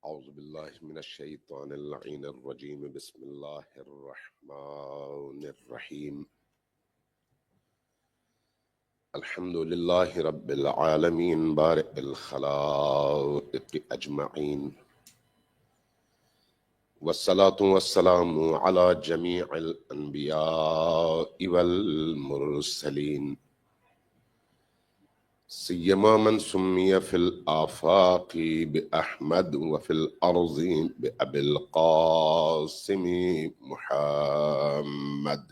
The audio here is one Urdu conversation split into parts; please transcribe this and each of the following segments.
اعوذ باللہ من الشیطان اللعین الرجیم بسم اللہ الرحمن الرحیم الحمد للہ رب العالمین بارئ الخلائق اجمعین والصلاة والسلام علی جمیع الانبیاء والمرسلین سیما من سمی فی الآفاق بأحمد وفی الارض بأبی القاسم محمد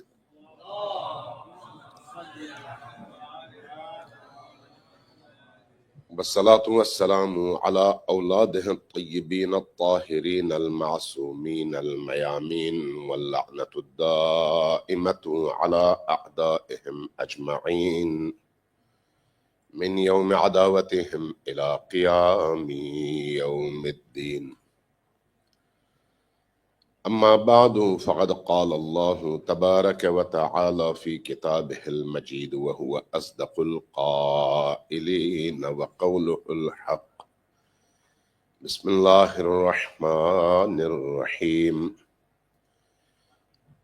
والصلاة والسلام على أولاده الطيبين الطاهرين المعصومين الميامين واللعنة الدائمة على أعدائهم أجمعين من يوم عداوتهم إلى قيام يوم الدين. أما بعد فقد قال الله تبارك وتعالى في كتابه المجيد وهو أصدق القائلين وقوله الحق. بسم الله الرحمن الرحيم.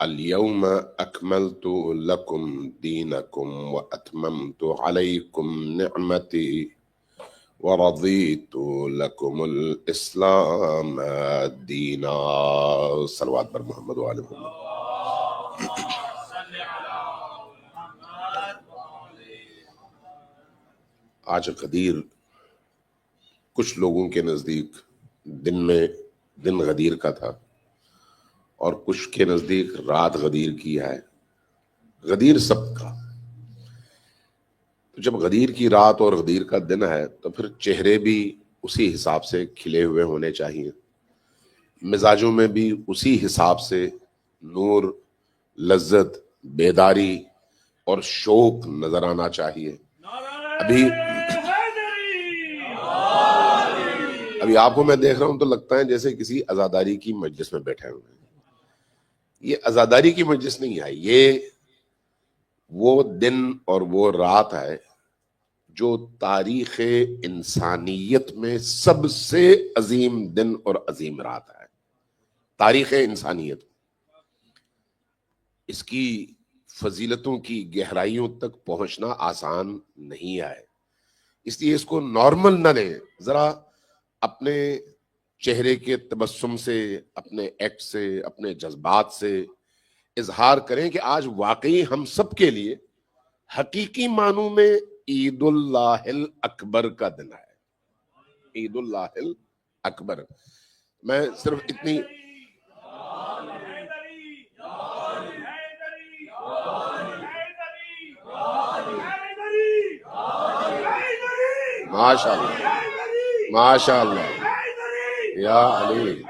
اليوم أكملت لكم دينكم وأتممت عليكم نعمتي ورضيت لكم الإسلام دينا. صلوات بر محمد و آل محمد. آج غدیر کچھ لوگوں کے نزدیک دن غدیر کا تھا اور کچھ کے نزدیک رات غدیر کی ہے. غدیر سب کا. جب غدیر کی رات اور غدیر کا دن ہے تو پھر چہرے بھی اسی حساب سے کھلے ہوئے ہونے چاہیے، مزاجوں میں بھی اسی حساب سے نور، لذت، بیداری اور شوق نظر آنا چاہیے. ابھی آپ کو میں دیکھ رہا ہوں تو لگتا ہے جیسے کسی عزاداری کی مجلس میں بیٹھے ہوئے ہیں. یہ عزاداری کی مجلس نہیں ہے، یہ وہ دن اور وہ رات ہے جو تاریخ انسانیت میں سب سے عظیم دن اور عظیم رات ہے. تاریخ انسانیت اس کی فضیلتوں کی گہرائیوں تک پہنچنا آسان نہیں ہے، اس لیے اس کو نارمل نہ لیں. ذرا اپنے چہرے کے تبسم سے، اپنے ایکٹ سے، اپنے جذبات سے اظہار کریں کہ آج واقعی ہم سب کے لیے حقیقی معنوں میں عید اللہ الاکبر کا دن ہے. عید اللہ الاکبر. میں صرف اتنی ماشاء اللہ ماشاء اللہ. یا علی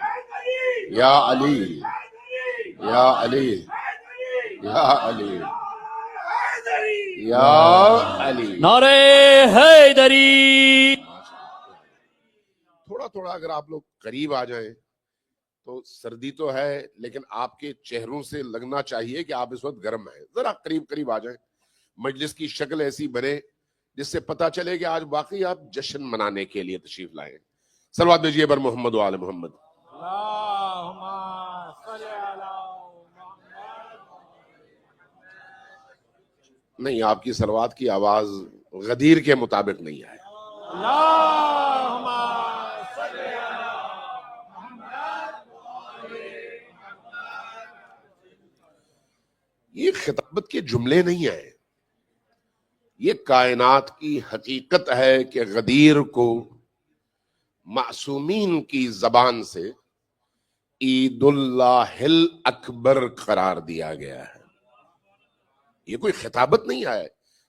یا علی یا علی یا علی یا علی. نعرہ حیدری. تھوڑا تھوڑا اگر آپ لوگ قریب آ جائیں تو سردی تو ہے لیکن آپ کے چہروں سے لگنا چاہیے کہ آپ اس وقت گرم ہیں. ذرا قریب آ جائیں. مجلس کی شکل ایسی بنے جس سے پتا چلے کہ آج واقعی آپ جشن منانے کے لیے تشریف لائیں. صلوات بھیجیے بر محمد و آل محمد. اللہم صلی علی نہیں، آپ کی صلوات کی آواز غدیر کے مطابق نہیں ہے. اللہم صلی علی محمد. یہ خطابت کے جملے نہیں ہیں، یہ کائنات کی حقیقت ہے کہ غدیر کو معصومین کی زبان سے عید اللہ الاکبر قرار دیا گیا ہے. یہ کوئی خطابت نہیں ہے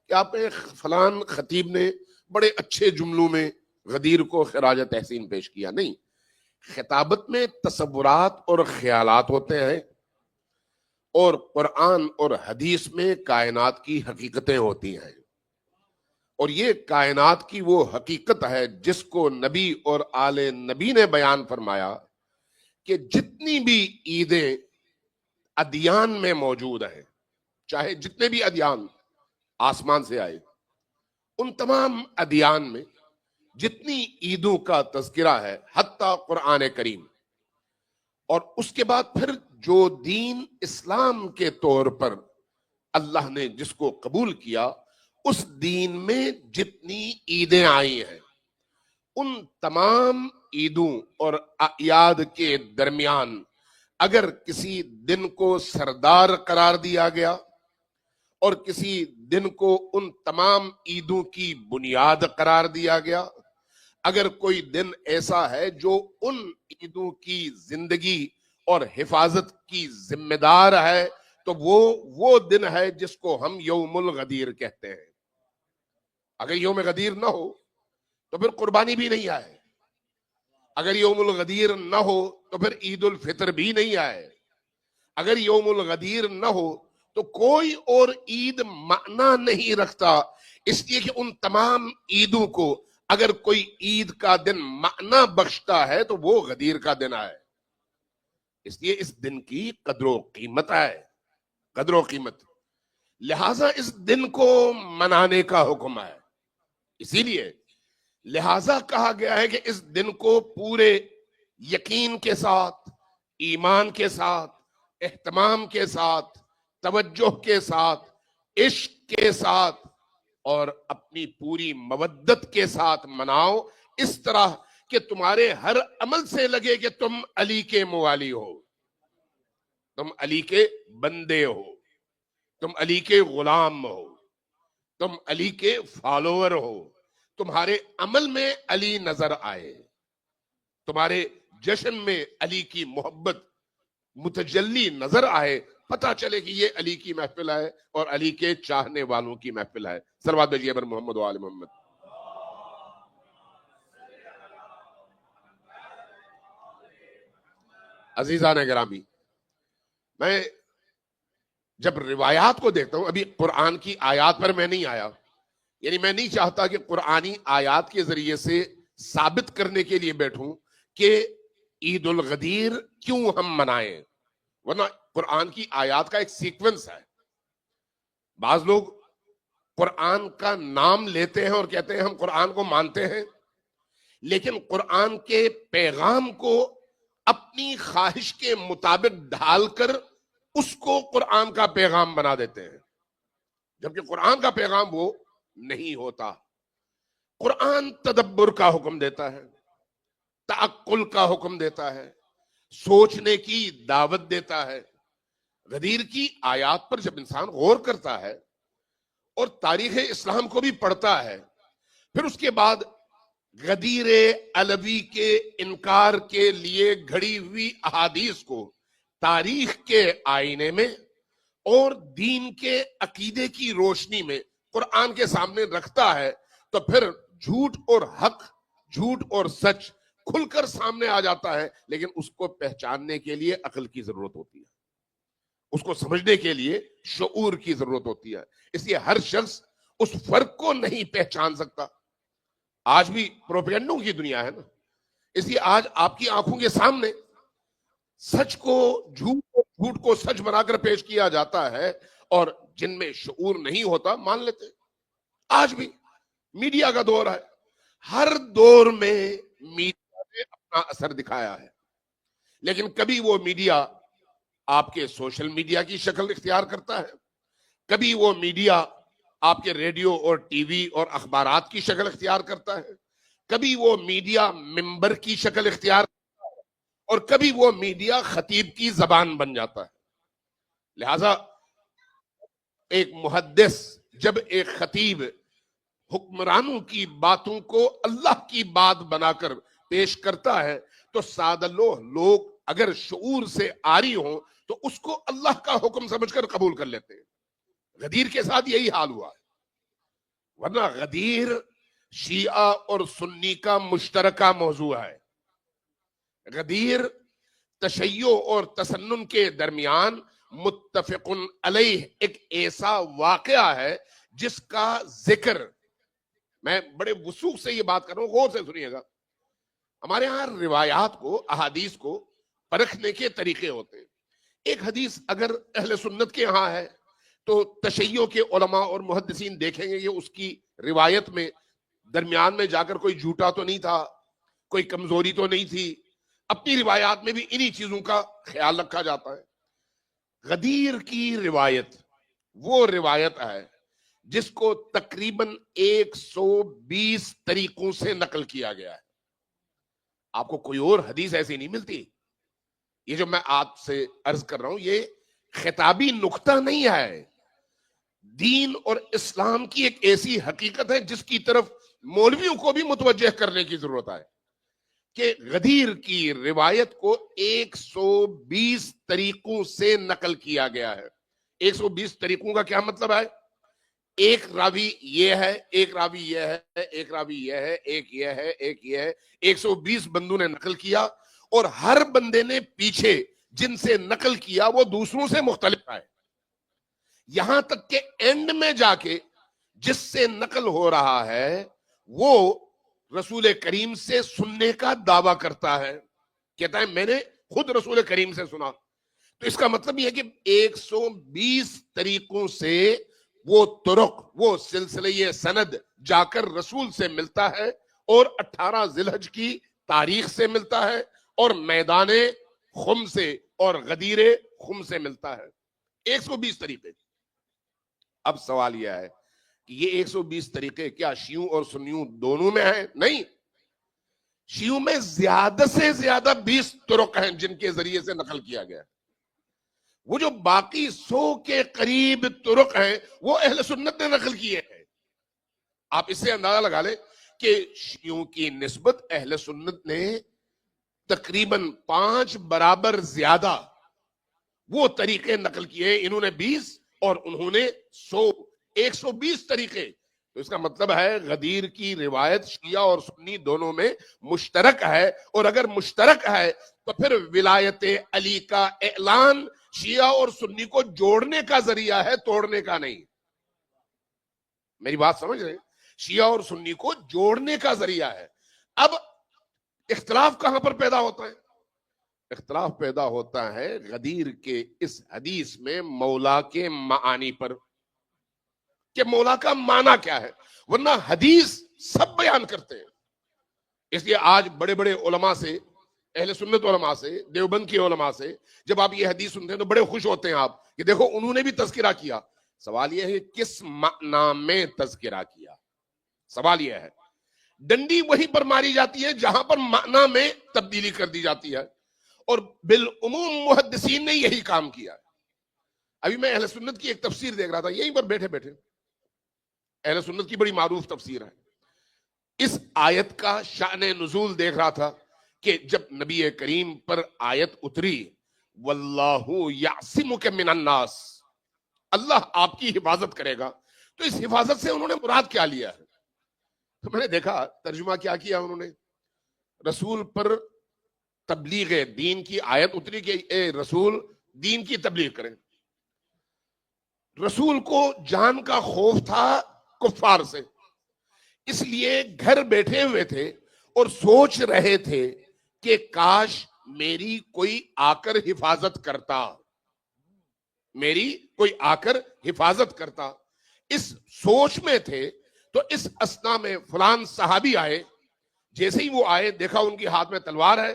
کہ آپ فلان خطیب نے بڑے اچھے جملوں میں غدیر کو خراج تحسین پیش کیا. نہیں، خطابت میں تصورات اور خیالات ہوتے ہیں اور قرآن اور حدیث میں کائنات کی حقیقتیں ہوتی ہیں. اور یہ کائنات کی وہ حقیقت ہے جس کو نبی اور آل نبی نے بیان فرمایا کہ جتنی بھی عیدیں ادیان میں موجود ہیں، چاہے جتنے بھی ادیان آسمان سے آئے، ان تمام ادیان میں جتنی عیدوں کا تذکرہ ہے حتیٰ قرآن کریم، اور اس کے بعد پھر جو دین اسلام کے طور پر اللہ نے جس کو قبول کیا، اس دین میں جتنی عیدیں آئی ہیں، ان تمام عیدوں اور اعیاد کے درمیان اگر کسی دن کو سردار قرار دیا گیا اور کسی دن کو ان تمام عیدوں کی بنیاد قرار دیا گیا، اگر کوئی دن ایسا ہے جو ان عیدوں کی زندگی اور حفاظت کی ذمہ دار ہے، تو وہ دن ہے جس کو ہم یوم الغدیر کہتے ہیں۔ اگر یوم غدیر نہ ہو تو پھر قربانی بھی نہیں آئے، اگر یوم الغدیر نہ ہو تو پھر عید الفطر بھی نہیں آئے، اگر یوم الغدیر نہ ہو تو کوئی اور عید معنی نہیں رکھتا، اس لیے کہ ان تمام عیدوں کو اگر کوئی عید کا دن معنی بخشتا ہے تو وہ غدیر کا دن ہے، اس لیے اس دن کی قدر و قیمت ہے، قدر و قیمت، لہذا اس دن کو منانے کا حکم ہے۔ اسی لیے لہذا کہا گیا ہے کہ اس دن کو پورے یقین کے ساتھ، ایمان کے ساتھ، اہتمام کے ساتھ، توجہ کے ساتھ، عشق کے ساتھ اور اپنی پوری مودت کے ساتھ مناؤ، اس طرح کہ تمہارے ہر عمل سے لگے کہ تم علی کے موالی ہو، تم علی کے بندے ہو، تم علی کے غلام ہو، تم علی کے فالوور ہو، تمہارے عمل میں علی نظر آئے، تمہارے جشن میں علی کی محبت متجلی نظر آئے، پتہ چلے کہ یہ علی کی محفل ہے اور علی کے چاہنے والوں کی محفل ہے۔ صلوات بھیجیے بر محمد و آل محمد۔ عزیزان گرامی، میں جب روایات کو دیکھتا ہوں، ابھی قرآن کی آیات پر میں نہیں آیا، یعنی میں نہیں چاہتا کہ قرآنی آیات کے ذریعے سے ثابت کرنے کے لیے بیٹھوں کہ عید الغدیر کیوں ہم منائیں، ورنہ قرآن کی آیات کا ایک سیکوینس ہے۔ بعض لوگ قرآن کا نام لیتے ہیں اور کہتے ہیں ہم قرآن کو مانتے ہیں، لیکن قرآن کے پیغام کو اپنی خواہش کے مطابق ڈھال کر اس کو قرآن کا پیغام بنا دیتے ہیں، جبکہ قرآن کا پیغام وہ نہیں ہوتا۔ قرآن تدبر کا حکم دیتا ہے، تعقل کا حکم دیتا ہے، سوچنے کی دعوت دیتا ہے۔ غدیر کی آیات پر جب انسان غور کرتا ہے اور تاریخ اسلام کو بھی پڑھتا ہے، پھر اس کے بعد غدیر علوی کے انکار کے لیے گھڑی ہوئی احادیث کو تاریخ کے آئینے میں اور دین کے عقیدے کی روشنی میں قرآن کے سامنے رکھتا ہے، تو پھر جھوٹ اور حق، جھوٹ اور سچ کھل کر سامنے آ جاتا ہے، لیکن اس کو پہچاننے کے لیے عقل کی ضرورت ہوتی ہے، اس کو سمجھنے کے لیے شعور کی ضرورت ہوتی ہے۔ اس لیے ہر شخص اس فرق کو نہیں پہچان سکتا۔ آج بھی پروپیگنڈوں کی دنیا ہے نا، اس لیے آج آپ کی آنکھوں کے سامنے سچ کو جھوٹ کو سچ بنا کر پیش کیا جاتا ہے، اور جن میں شعور نہیں ہوتا مان لیتے۔ آج بھی میڈیا کا دور ہے، ہر دور میں میڈیا نے اپنا اثر دکھایا ہے، لیکن کبھی وہ میڈیا آپ کے سوشل میڈیا کی شکل اختیار کرتا ہے، کبھی وہ میڈیا آپ کے ریڈیو اور ٹی وی اور اخبارات کی شکل اختیار کرتا ہے، کبھی وہ میڈیا ممبر کی شکل اختیار کرتا ہے، اور کبھی وہ میڈیا خطیب کی زبان بن جاتا ہے۔ لہذا ایک محدث جب ایک خطیب حکمرانوں کی باتوں کو اللہ کی بات بنا کر پیش کرتا ہے تو سادہ لوگ اگر شعور سے آری ہوں تو اس کو اللہ کا حکم سمجھ کر قبول کر لیتے ہیں۔ غدیر کے ساتھ یہی حال ہوا ہے، ورنہ غدیر شیعہ اور سنی کا مشترکہ موضوع ہے۔ غدیر تشیع اور تسنن کے درمیان متفق علیہ ایک ایسا واقعہ ہے جس کا ذکر، میں بڑے وثوق سے یہ بات کر رہا ہوں، غور سے سنیے گا۔ ہمارے ہاں روایات کو، احادیث کو پرکھنے کے طریقے ہوتے ہیں۔ ایک حدیث اگر اہل سنت کے ہاں ہے تو تشیع کے علماء اور محدثین دیکھیں گے کہ اس کی روایت میں درمیان میں جا کر کوئی جھوٹا تو نہیں تھا, کوئی کمزوری تو نہیں تھی. اپنی روایات میں بھی انہی چیزوں کا خیال رکھا جاتا ہے. غدیر کی روایت وہ روایت ہے جس کو تقریباً 120 طریقوں سے نقل کیا گیا ہے. آپ کو کوئی اور حدیث ایسی نہیں ملتی. یہ جو میں آپ سے عرض کر رہا ہوں یہ خطابی نقطہ نہیں ہے, دین اور اسلام کی ایک ایسی حقیقت ہے جس کی طرف مولویوں کو بھی متوجہ کرنے کی ضرورت ہے کہ غدیر کی روایت کو 120 طریقوں سے نقل کیا گیا ہے. 120 طریقوں کا کیا مطلب ہے؟ ایک راوی یہ ہے, ایک راوی یہ ہے, ایک راوی یہ ہے, ایک یہ ہے, ایک یہ ہے. 120 بندوں نے نقل کیا اور ہر بندے نے پیچھے جن سے نقل کیا وہ دوسروں سے مختلف ہے. یہاں تک کہ اینڈ میں جا کے جس سے نقل ہو رہا ہے وہ رسول کریم سے سننے کا دعویٰ کرتا ہے, کہتا ہے میں نے خود رسول کریم سے سنا. تو اس کا مطلب یہ ہے کہ 120 طریقوں سے وہ طرق, وہ سلسلہ سند جا کر رسول سے ملتا ہے اور 18 ذی الحج کی تاریخ سے ملتا ہے اور میدان خم سے اور غدیر خم سے ملتا ہے. 120 طریقے. اب سوال یہ ہے کہ یہ 120 طریقے کیا شیعوں اور سنیوں دونوں میں ہیں؟ نہیں, شیعوں میں زیادہ سے زیادہ 20 طرق ہیں جن کے ذریعے سے نقل کیا گیا. وہ جو باقی 100 کے قریب طرق ہیں وہ اہل سنت نے نقل کیے ہیں. آپ اس سے اندازہ لگا لیں کہ شیعوں کی نسبت اہل سنت نے تقریباً 5 برابر زیادہ وہ طریقے نقل کیے. انہوں نے 20 اور انہوں نے 100, 120 طریقے. تو اس کا مطلب ہے غدیر کی روایت شیعہ اور سنی دونوں میں مشترک ہے, اور اگر مشترک ہے تو پھر ولایت علی کا اعلان شیعہ اور سنی کو جوڑنے کا ذریعہ ہے, توڑنے کا نہیں. میری بات سمجھ رہے ہیں؟ شیعہ اور سنی کو جوڑنے کا ذریعہ ہے. اب اختلاف کہاں پر پیدا ہوتا ہے؟ اختلاف پیدا ہوتا ہے غدیر کے اس حدیث میں مولا کے معانی پر, کہ مولا کا معنی کیا ہے. ورنہ حدیث سب بیان کرتے ہیں. اس لیے آج بڑے بڑے علماء سے, اہل سنت علماء سے, دیوبند کے علماء سے جب آپ یہ حدیث سنتے ہیں تو بڑے خوش ہوتے ہیں آپ کہ دیکھو انہوں نے بھی تذکرہ کیا. سوال یہ ہے کس معنی میں تذکرہ کیا. سوال یہ ہے, ڈنڈی وہیں پر ماری جاتی ہے جہاں پر معنی میں تبدیلی کر دی جاتی ہے, اور بالعموم محدثین نے یہی کام کیا. ابھی میں اہل سنت کی ایک تفسیر دیکھ رہا تھا یہیں پر بیٹھے بیٹھے, اہل سنت کی بڑی معروف تفسیر ہے. اس آیت کا شأن نزول دیکھ رہا تھا کہ جب نبی کریم پر آیت اتری واللہ یعصمک من الناس, اللہ آپ کی حفاظت کرے گا, تو اس حفاظت سے انہوں نے مراد کیا لیا ہے؟ تو میں نے دیکھا ترجمہ کیا کیا انہوں نے, رسول پر تبلیغ دین کی آیت اتری کہ اے رسول دین کی تبلیغ کریں. رسول کو جان کا خوف تھا کفار سے, اس لیے گھر بیٹھے ہوئے تھے اور سوچ رہے تھے کہ کاش میری کوئی آ کر حفاظت کرتا, میری کوئی آ کر حفاظت کرتا. اس سوچ میں تھے تو اس اسنا میں فلان صحابی آئے. جیسے ہی وہ آئے دیکھا ان کی ہاتھ میں تلوار ہے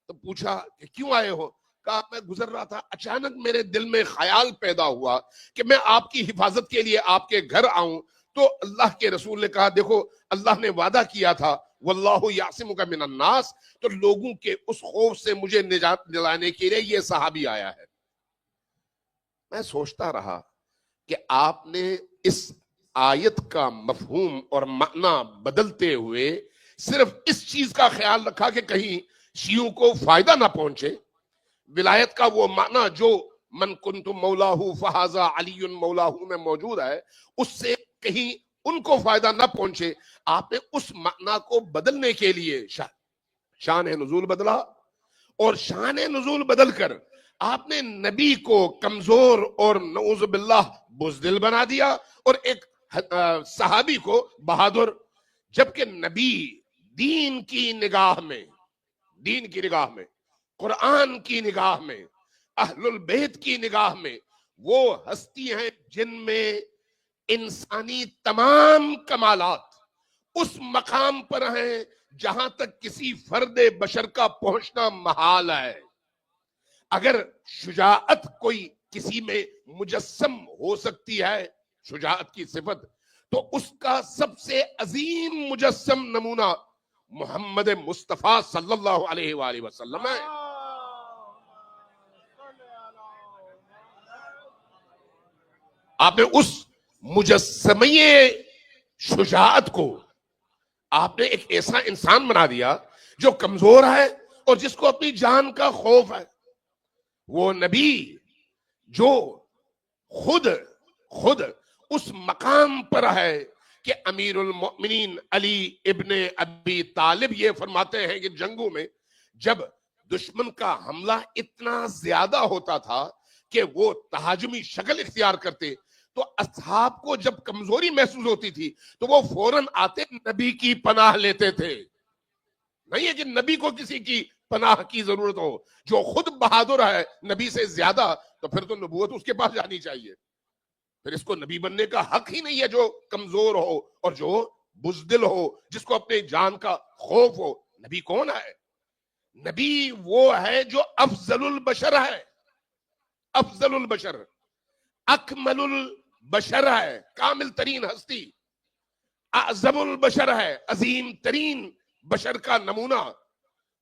تو پوچھا کہ کیوں آئے ہو؟ کہا میں گزر رہا تھا, اچانک میرے دل میں خیال پیدا ہوا کہ میں آپ کی حفاظت کے لیے آپ کے گھر آؤں. تو اللہ کے رسول نے کہا دیکھو اللہ نے وعدہ کیا تھا واللہ یعصمک من الناس, تو لوگوں کے اس خوف سے مجھے نجات دلانے کے لیے یہ صحابی آیا ہے. میں سوچتا رہا کہ آپ نے اس آیت کا مفہوم اور معنی بدلتے ہوئے صرف اس چیز کا خیال رکھا کہ کہیں شیعوں کو فائدہ نہ پہنچے. ولایت کا وہ معنی جو من کنت مولاہ فہذا علی مولاہ میں موجود ہے, اس سے کہیں ان کو فائدہ نہ پہنچے. آپ نے اس معنی کو بدلنے کے لیے شان نزول بدلا, اور شان نزول بدل کر آپ نے نبی کو کمزور اور نعوذ باللہ بزدل بنا دیا, اور ایک صحابی کو بہادر. جبکہ نبی دین کی نگاہ میں, دین کی نگاہ میں, قرآن کی نگاہ میں, اہل البیت کی نگاہ میں وہ ہستی ہیں جن میں انسانی تمام کمالات اس مقام پر ہیں جہاں تک کسی فرد بشر کا پہنچنا محال ہے. اگر شجاعت کوئی کسی میں مجسم ہو سکتی ہے، شجاعت کی صفت، تو اس کا سب سے عظیم مجسم نمونہ محمد مصطفیٰ صلی اللہ علیہ وآلہ وسلم ہے. آپ نے اس مجسمے شجاعت کو آپ نے ایک ایسا انسان بنا دیا جو کمزور ہے اور جس کو اپنی جان کا خوف ہے. وہ نبی جو خود اس مقام پر ہے کہ امیر المؤمنین علی ابن ابی طالب یہ فرماتے ہیں کہ جنگوں میں جب دشمن کا حملہ اتنا زیادہ ہوتا تھا کہ وہ تہاجمی شکل اختیار کرتے، تو اصحاب کو جب کمزوری محسوس ہوتی تھی تو وہ فوراً آتے نبی کی پناہ لیتے تھے. نہیں ہے کہ نبی کو کسی کی پناہ کی ضرورت ہو. جو خود بہادر ہے نبی سے زیادہ، تو پھر تو نبوت اس کے پاس جانی چاہیے. پھر اس کو نبی بننے کا حق ہی نہیں ہے جو کمزور ہو اور جو بزدل ہو، جس کو اپنے جان کا خوف ہو. نبی کون ہے؟ نبی وہ ہے جو افضل البشر ہے، افضل البشر، اکمل البشر ہے، کامل ترین ہستی، اعظم البشر ہے، عظیم ترین بشر کا نمونہ.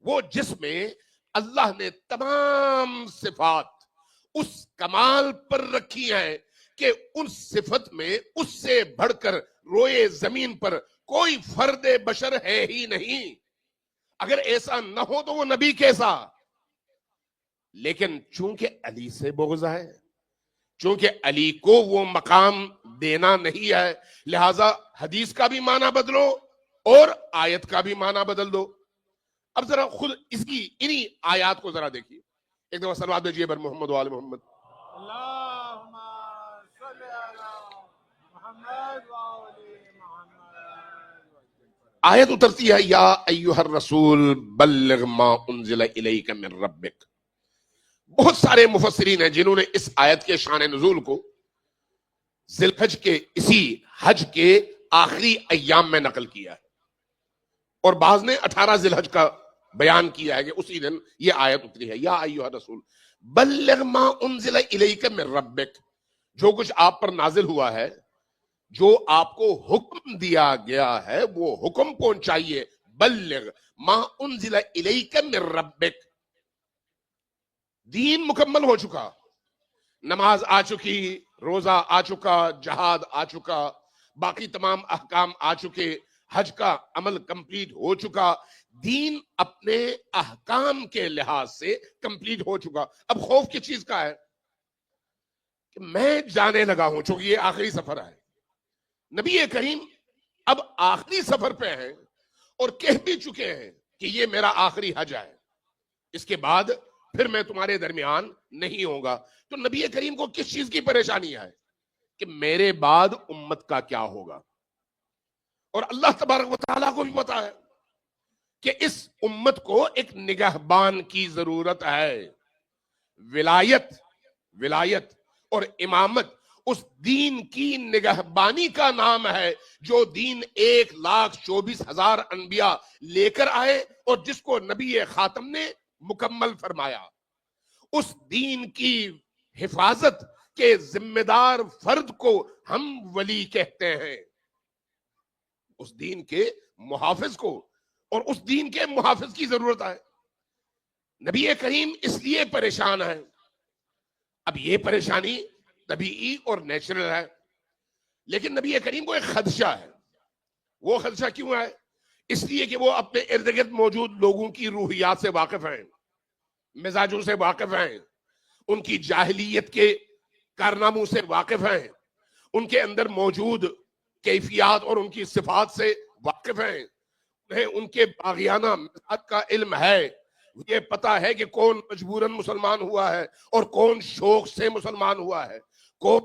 وہ جس میں اللہ نے تمام صفات اس کمال پر رکھی ہیں کہ ان صفت میں اس سے بڑھ کر روئے زمین پر کوئی فرد بشر ہے ہی نہیں. اگر ایسا نہ ہو تو وہ نبی کیسا؟ لیکن چونکہ علی سے بغض ہے، چونکہ علی کو وہ مقام دینا نہیں ہے، لہذا حدیث کا بھی معنی بدلو اور آیت کا بھی معنی بدل دو. اب ذرا خود اس کی انہی آیات کو ذرا دیکھیے. ایک دفعہ صلوات بھیجیے بر محمد و آل محمد. اللہم صلی علی محمد و آل محمد. آیت اترتی ہے یا ایھا الرسول بلغ ما انزل الیک من ربک. بہت سارے مفسرین ہیں جنہوں نے اس آیت کے شان نزول کو ذی الحج کے اسی حج کے آخری ایام میں نقل کیا ہے، اور بعض نے 18 ذی الحج کا بیان کیا ہے کہ اسی دن یہ آیت اتری ہے یا ایھا الرسول بلغ ما انزل الیک من ربک. جو کچھ آپ پر نازل ہوا ہے، جو آپ کو حکم دیا گیا ہے، وہ حکم پہنچائیے. بلغ ما انزل الیک من ربک. دین مکمل ہو چکا، نماز آ چکی، روزہ آ چکا، جہاد آ چکا، باقی تمام احکام آ چکے، حج کا عمل کمپلیٹ ہو چکا، دین اپنے احکام کے لحاظ سے کمپلیٹ ہو چکا. اب خوف کس چیز کا ہے؟ کہ میں جانے لگا ہوں، چونکہ یہ آخری سفر ہے. نبی کریم اب آخری سفر پہ ہیں اور کہہ بھی چکے ہیں کہ یہ میرا آخری حج ہے، اس کے بعد پھر میں تمہارے درمیان نہیں ہوں گا. تو نبی کریم کو کس چیز کی پریشانی ہے کہ میرے بعد امت کا کیا ہوگا؟ اور اللہ تبارک و تعالیٰ کو بھی پتا ہے کہ اس امت کو ایک نگہبان کی ضرورت ہے. ولایت اور امامت اس دین کی نگہبانی کا نام ہے جو دین 1,24,000 انبیاء لے کر آئے اور جس کو نبی خاتم نے مکمل فرمایا. اس دین کی حفاظت کے ذمہ دار فرد کو ہم ولی کہتے ہیں، اس دین کے محافظ کو، اور اس دین کے محافظ کی ضرورت ہے. نبی کریم اس لیے پریشان ہے. اب یہ پریشانی طبیعی اور نیچرل ہے، لیکن نبی کریم کو ایک خدشہ ہے. وہ خدشہ کیوں ہے؟ اس لیے کہ وہ اپنے ارد گرد موجود لوگوں کی روحیات سے واقف ہیں، مزاجوں سے واقف ہیں، ان کی جاہلیت کے کارناموں سے واقف ہیں، ان کے اندر موجود کیفیات اور ان کی صفات سے واقف ہیں. انہیں ان کے باغیانہ مزاج کا علم ہے. یہ پتا ہے کہ کون مجبوراً مسلمان ہوا ہے اور کون شوق سے مسلمان ہوا ہے، کون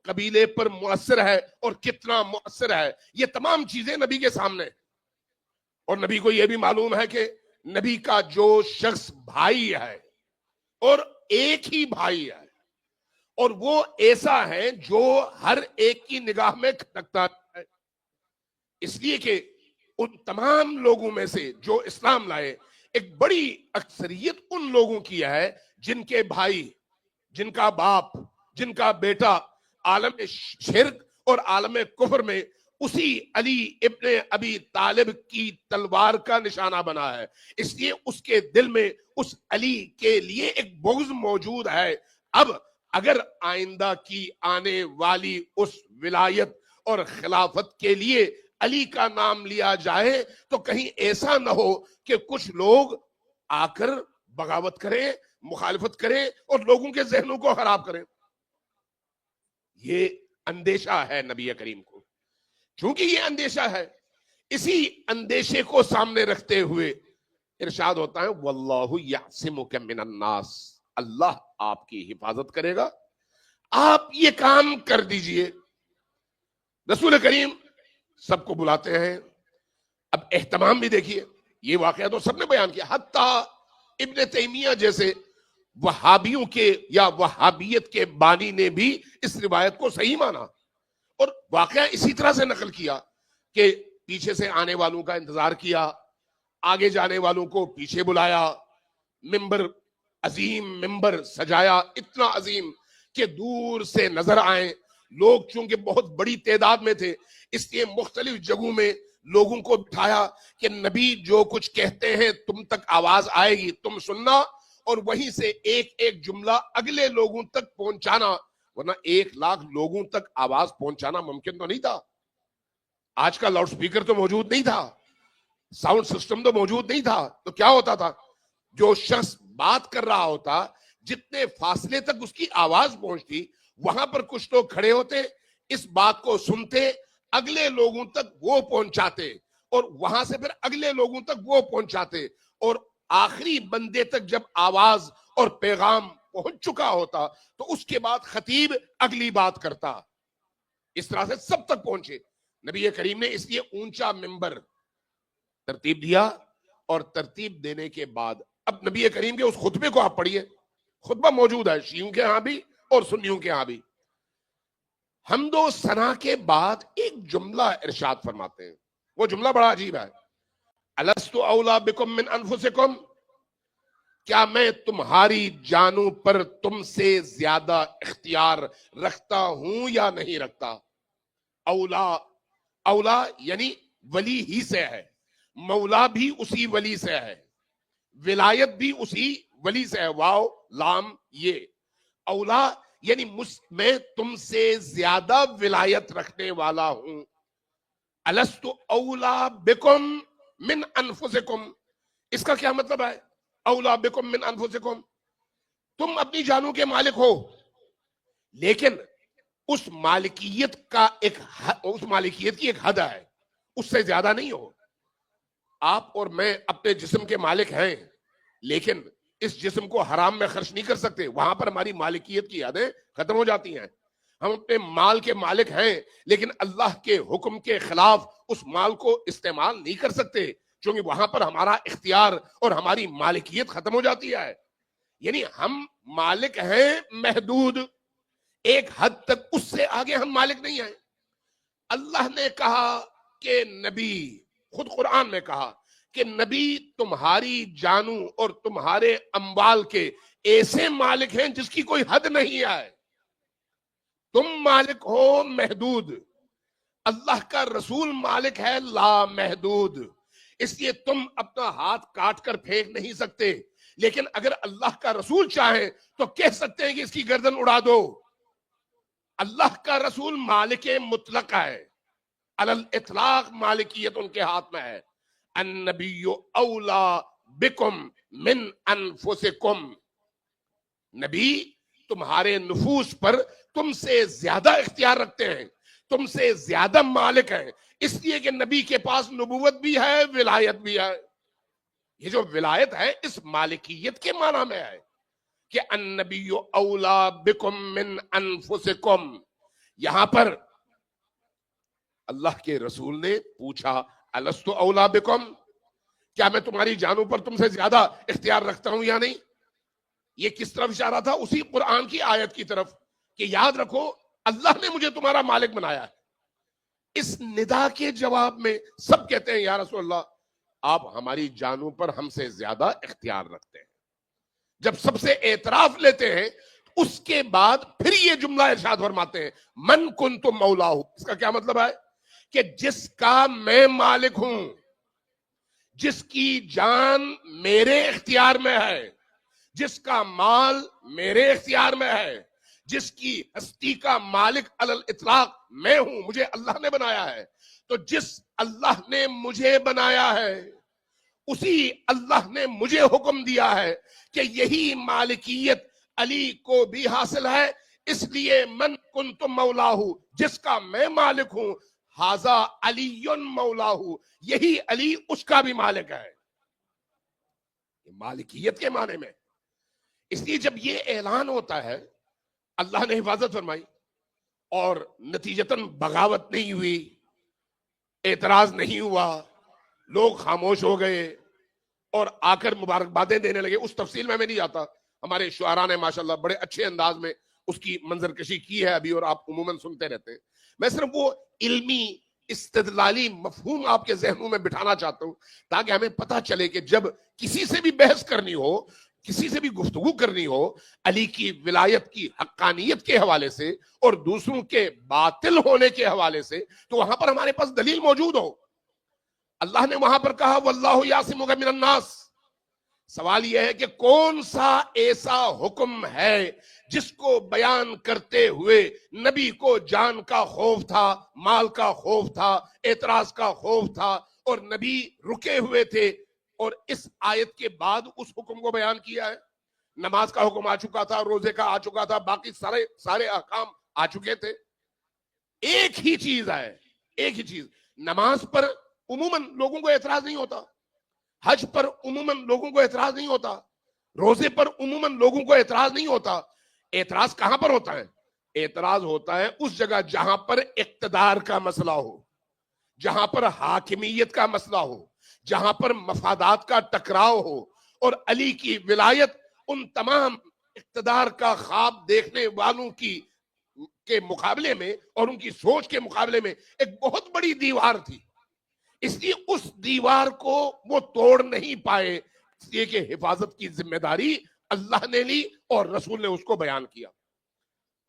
قبیلے پر مؤثر ہے اور کتنا مؤثر ہے. یہ تمام چیزیں نبی کے سامنے. اور نبی کو یہ بھی معلوم ہے کہ نبی کا جو شخص بھائی ہے اور ایک ہی بھائی ہے، اور وہ ایسا ہے جو ہر ایک کی نگاہ میں کھٹکتا ہے، اس لیے کہ ان تمام لوگوں میں سے جو اسلام لائے ایک بڑی اکثریت ان لوگوں کی ہے جن کے بھائی، جن کا باپ، جن کا بیٹا عالم شرک اور عالم کفر میں اسی علی ابن ابی طالب کی تلوار کا نشانہ بنا ہے. اس لیے اس کے دل میں اس علی کے لیے ایک بغض موجود ہے. اب اگر آئندہ کی آنے والی اس ولایت اور خلافت کے لیے علی کا نام لیا جائے تو کہیں ایسا نہ ہو کہ کچھ لوگ آ کر بغاوت کریں، مخالفت کریں اور لوگوں کے ذہنوں کو خراب کریں. یہ اندیشہ ہے نبی کریم کو. چونکہ یہ اندیشہ ہے، اسی اندیشے کو سامنے رکھتے ہوئے ارشاد ہوتا ہے واللہ یعصمک من الناس، اللہ آپ کی حفاظت کرے گا، آپ یہ کام کر دیجئے. رسول کریم سب کو بلاتے ہیں. اب اہتمام بھی دیکھیے، یہ واقعہ تو سب نے بیان کیا، حتیٰ ابن تیمیہ جیسے وہابیوں کے یا وہابیت کے بانی نے بھی اس روایت کو صحیح مانا اور واقعہ اسی طرح سے نقل کیا کہ پیچھے سے آنے والوں کا انتظار کیا، آگے جانے والوں کو پیچھے بلایا، ممبر عظیم ممبر سجایا اتنا عظیم کہ دور سے نظر آئیں. لوگ چونکہ بہت بڑی تعداد میں تھے اس لیے مختلف جگہوں میں لوگوں کو بٹھایا کہ نبی جو کچھ کہتے ہیں تم تک آواز آئے گی، تم سننا اور وہیں سے ایک ایک جملہ اگلے لوگوں تک پہنچانا، ورنہ 1,00,000 لوگوں تک آواز پہنچانا ممکن تو نہیں تھا. آج کا لاؤڈ سپیکر تو موجود نہیں تھا، ساؤنڈ سسٹم تو موجود نہیں تھا. تو کیا ہوتا تھا، جو شخص بات کر رہا ہوتا جتنے فاصلے تک اس کی آواز پہنچتی وہاں پر کچھ لوگ کھڑے ہوتے، اس بات کو سنتے، اگلے لوگوں تک وہ پہنچاتے اور وہاں سے پھر اگلے لوگوں تک وہ پہنچاتے اور آخری بندے تک جب آواز اور پیغام پہنچ چکا ہوتا تو اس کے بعد خطیب اگلی بات کرتا. اس طرح سے سب تک پہنچے. نبی کریم نے اس لیے اونچا ممبر ترتیب دیا اور ترتیب دینے کے بعد اب نبی کریم کے اس خطبے کو آپ پڑھیے. خطبہ موجود ہے شیعوں کے ہاں بھی اور سنیوں کے ہاں بھی. حمد و ثنا کے بعد ایک جملہ ارشاد فرماتے ہیں، وہ جملہ بڑا عجیب ہے. الست اولا بکم من انفسکم، کیا میں تمہاری جانوں پر تم سے زیادہ اختیار رکھتا ہوں یا نہیں رکھتا؟ اولا، اولا یعنی ولی ہی سے ہے، مولا بھی اسی ولی سے ہے، ولایت بھی اسی ولی سے ہے. واو لام یہ اولا یعنی میں تم سے زیادہ ولایت رکھنے والا ہوں. الست اولا بکم من انفسکم، اس کا کیا مطلب ہے؟ اولا بکم من انفسکم، تم اپنی جانوں کے مالک ہو لیکن اس مالکیت کی ایک حد ہے، اس سے زیادہ نہیں ہو. آپ اور میں اپنے جسم کے مالک ہیں لیکن اس جسم کو حرام میں خرچ نہیں کر سکتے، وہاں پر ہماری مالکیت کی حدیں ختم ہو جاتی ہیں. ہم اپنے مال کے مالک ہیں لیکن اللہ کے حکم کے خلاف اس مال کو استعمال نہیں کر سکتے کیونکہ وہاں پر ہمارا اختیار اور ہماری مالکیت ختم ہو جاتی ہے. یعنی ہم مالک ہیں محدود، ایک حد تک، اس سے آگے ہم مالک نہیں ہیں. اللہ نے کہا کہ نبی، خود قرآن میں کہا کہ نبی تمہاری جانوں اور تمہارے اموال کے ایسے مالک ہیں جس کی کوئی حد نہیں ہے. تم مالک ہو محدود، اللہ کا رسول مالک ہے لا محدود. اس لیے تم اپنا ہاتھ کاٹ کر پھینک نہیں سکتے لیکن اگر اللہ کا رسول چاہیں تو کہہ سکتے ہیں کہ اس کی گردن اڑا دو. اللہ کا رسول مالک مطلق ہے، علی الاطلاق مالکیت ان کے ہاتھ میں ہے. النبی اولا بکم من انفسکم، نبی تمہارے نفوس پر تم سے زیادہ اختیار رکھتے ہیں، تم سے زیادہ مالک ہیں، اس لیے کہ نبی کے پاس نبوت بھی ہے، ولایت بھی ہے. یہ جو ولایت ہے اس مالکیت کے معنی میں ہے کہ النبی اولا بکم من انفسکم. یہاں پر اللہ کے رسول نے پوچھا الست اولا بکم، کیا میں تمہاری جانوں پر تم سے زیادہ اختیار رکھتا ہوں یا نہیں؟ یہ کس طرف اشارہ تھا؟ اسی قرآن کی آیت کی طرف کہ یاد رکھو اللہ نے مجھے تمہارا مالک بنایا ہے. اس ندا کے جواب میں سب کہتے ہیں یا رسول اللہ آپ ہماری جانوں پر ہم سے زیادہ اختیار رکھتے ہیں. جب سب سے اعتراف لیتے ہیں اس کے بعد پھر یہ جملہ ارشاد فرماتے ہیں من کنت مولاہ. اس کا کیا مطلب ہے کہ جس کا میں مالک ہوں، جس کی جان میرے اختیار میں ہے، جس کا مال میرے اختیار میں ہے، جس کی ہستی کا مالک علی الاطلاق میں ہوں، مجھے اللہ نے بنایا ہے، تو جس اللہ نے مجھے بنایا ہے اسی اللہ نے مجھے حکم دیا ہے کہ یہی مالکیت علی کو بھی حاصل ہے. اس لیے من کنت مولاہ، جس کا میں مالک ہوں، ھذا علی مولاہ، یہی علی اس کا بھی مالک ہے. مالکیت کے معنی میں. اس لیے جب یہ اعلان ہوتا ہے اللہ نے حفاظت فرمائی اور نتیجتاً بغاوت نہیں ہوئی، اعتراض نہیں ہوا، لوگ خاموش ہو گئے اور آ کر مبارکبادیں دینے لگے. اس تفصیل میں نہیں جاتا، ہمارے شعراء نے ماشاءاللہ بڑے اچھے انداز میں اس کی منظر کشی کی ہے ابھی، اور آپ عموماً سنتے رہتے ہیں. میں صرف وہ علمی استدلالی مفہوم آپ کے ذہنوں میں بٹھانا چاہتا ہوں تاکہ ہمیں پتہ چلے کہ جب کسی سے بھی بحث کرنی ہو، کسی سے بھی گفتگو کرنی ہو علی کی ولایت کی حقانیت کے حوالے سے اور دوسروں کے باطل ہونے کے حوالے سے، تو وہاں پر ہمارے پاس دلیل موجود ہو. اللہ نے وہاں پر کہا واللہ یعصمک من الناس. سوال یہ ہے کہ کون سا ایسا حکم ہے جس کو بیان کرتے ہوئے نبی کو جان کا خوف تھا، مال کا خوف تھا، اعتراض کا خوف تھا اور نبی رکے ہوئے تھے، اور اس آیت کے بعد اس حکم کو بیان کیا ہے. نماز کا حکم آ چکا تھا، روزے کا آ چکا تھا، باقی سارے احکام آ چکے تھے. ایک ہی چیز ہے، ایک ہی چیز. نماز پر عموماً لوگوں کو اعتراض نہیں ہوتا، حج پر عموماً لوگوں کو اعتراض نہیں ہوتا، روزے پر عموماً لوگوں کو اعتراض نہیں ہوتا. اعتراض کہاں پر ہوتا ہے؟ اعتراض ہوتا ہے اس جگہ جہاں پر اقتدار کا مسئلہ ہو، جہاں پر حاکمیت کا مسئلہ ہو، جہاں پر مفادات کا ٹکراؤ ہو. اور علی کی ولایت ان تمام اقتدار کا خواب دیکھنے والوں کے مقابلے میں اور ان کی سوچ کے مقابلے میں ایک بہت بڑی دیوار تھی. اس لیے اس دیوار کو وہ توڑ نہیں پائے، اس لیے کہ حفاظت کی ذمہ داری اللہ نے لی اور رسول نے اس کو بیان کیا.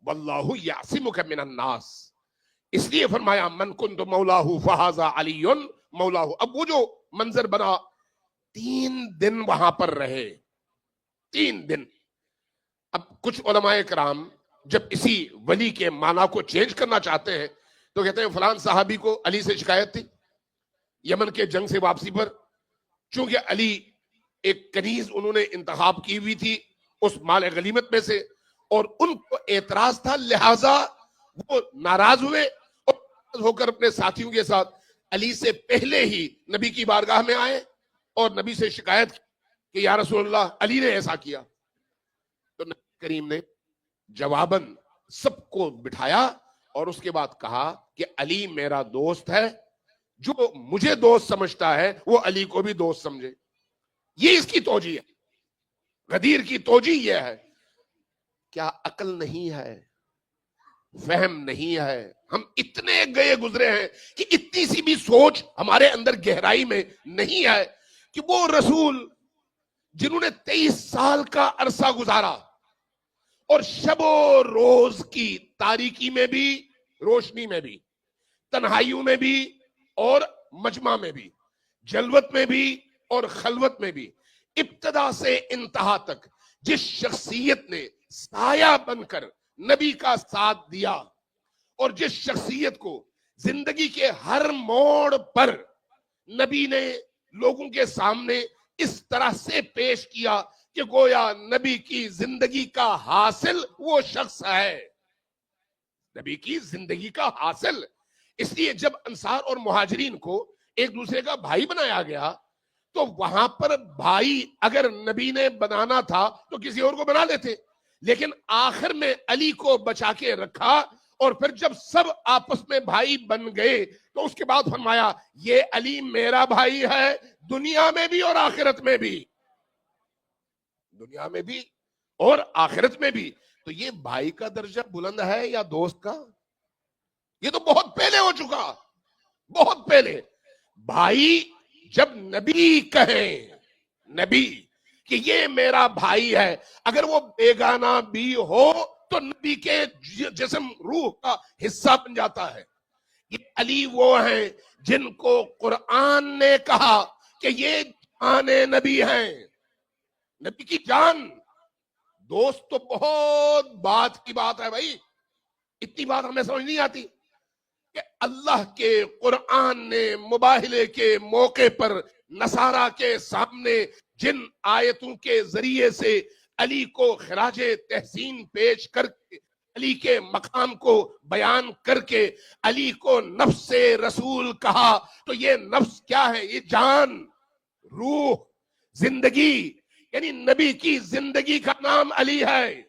واللہ یعصمک من الناس. اس لیے فرمایا من کنت مولاہ فھذا علی مولاہ. اب وہ جو منظر بنا 3 دن وہاں پر رہے، 3 دن. اب کچھ علماء کرام جب اسی ولی کے معنی کو چینج کرنا چاہتے ہیں تو کہتے ہیں فلان صحابی کو علی سے شکایت تھی یمن کے جنگ سے واپسی پر، چونکہ علی ایک کنیز انہوں نے انتخاب کی ہوئی تھی اس مال غنیمت میں سے، اور ان کو اعتراض تھا، لہذا وہ ناراض ہوئے اور ناراض ہو کر اپنے ساتھیوں کے ساتھ علی سے پہلے ہی نبی کی بارگاہ میں آئے اور نبی سے شکایت کہ یا رسول اللہ علی نے ایسا کیا. تو نبی کریم نے جواباً سب کو بٹھایا اور اس کے بعد کہا کہ علی میرا دوست ہے، جو مجھے دوست سمجھتا ہے وہ علی کو بھی دوست سمجھے. یہ اس کی توجیہ ہے. غدیر کی توجیہ یہ ہے. کیا عقل نہیں ہے، فہم نہیں ہے؟ ہم اتنے گئے گزرے ہیں کہ اتنی سی بھی سوچ ہمارے اندر گہرائی میں نہیں ہے کہ وہ رسول جنہوں نے 23 سال کا عرصہ گزارا اور شب و روز کی تاریکی میں بھی، روشنی میں بھی، تنہائیوں میں بھی اور مجمع میں بھی، جلوت میں بھی اور خلوت میں بھی، ابتدا سے انتہا تک جس شخصیت نے سایہ بن کر نبی کا ساتھ دیا اور جس شخصیت کو زندگی کے ہر موڑ پر نبی نے لوگوں کے سامنے اس طرح سے پیش کیا کہ گویا نبی کی زندگی کا حاصل وہ شخص ہے، نبی کی زندگی کا حاصل. اس لیے جب انصار اور مہاجرین کو ایک دوسرے کا بھائی بنایا گیا تو وہاں پر بھائی اگر نبی نے بنانا تھا تو کسی اور کو بنا لیتے، لیکن آخر میں علی کو بچا کے رکھا. اور پھر جب سب آپس میں بھائی بن گئے تو اس کے بعد فرمایا یہ علی میرا بھائی ہے دنیا میں بھی اور آخرت میں بھی، دنیا میں بھی اور آخرت میں بھی. تو یہ بھائی کا درجہ بلند ہے یا دوست کا؟ یہ تو بہت پہلے ہو چکا. بہت پہلے بھائی جب نبی کہیں، نبی کہ یہ میرا بھائی ہے، اگر وہ بیگانہ بھی ہو تو نبی کے جسم روح کا حصہ بن جاتا ہے۔ یہ علی وہ ہیں جن کو قرآن نے کہا کہ یہ جان نبی ہیں، نبی کی جان۔ دوست تو بہت بات کی بات ہے بھائی، اتنی بات ہمیں سمجھ نہیں آتی کہ اللہ کے قرآن نے مباہلے کے موقع پر نصارہ کے سامنے جن آیتوں کے ذریعے سے علی کو خراج تحسین پیش کر کے، علی کے مقام کو بیان کر کے علی کو نفس رسول کہا، تو یہ نفس کیا ہے؟ یہ جان، روح، زندگی، یعنی نبی کی زندگی کا نام علی ہے،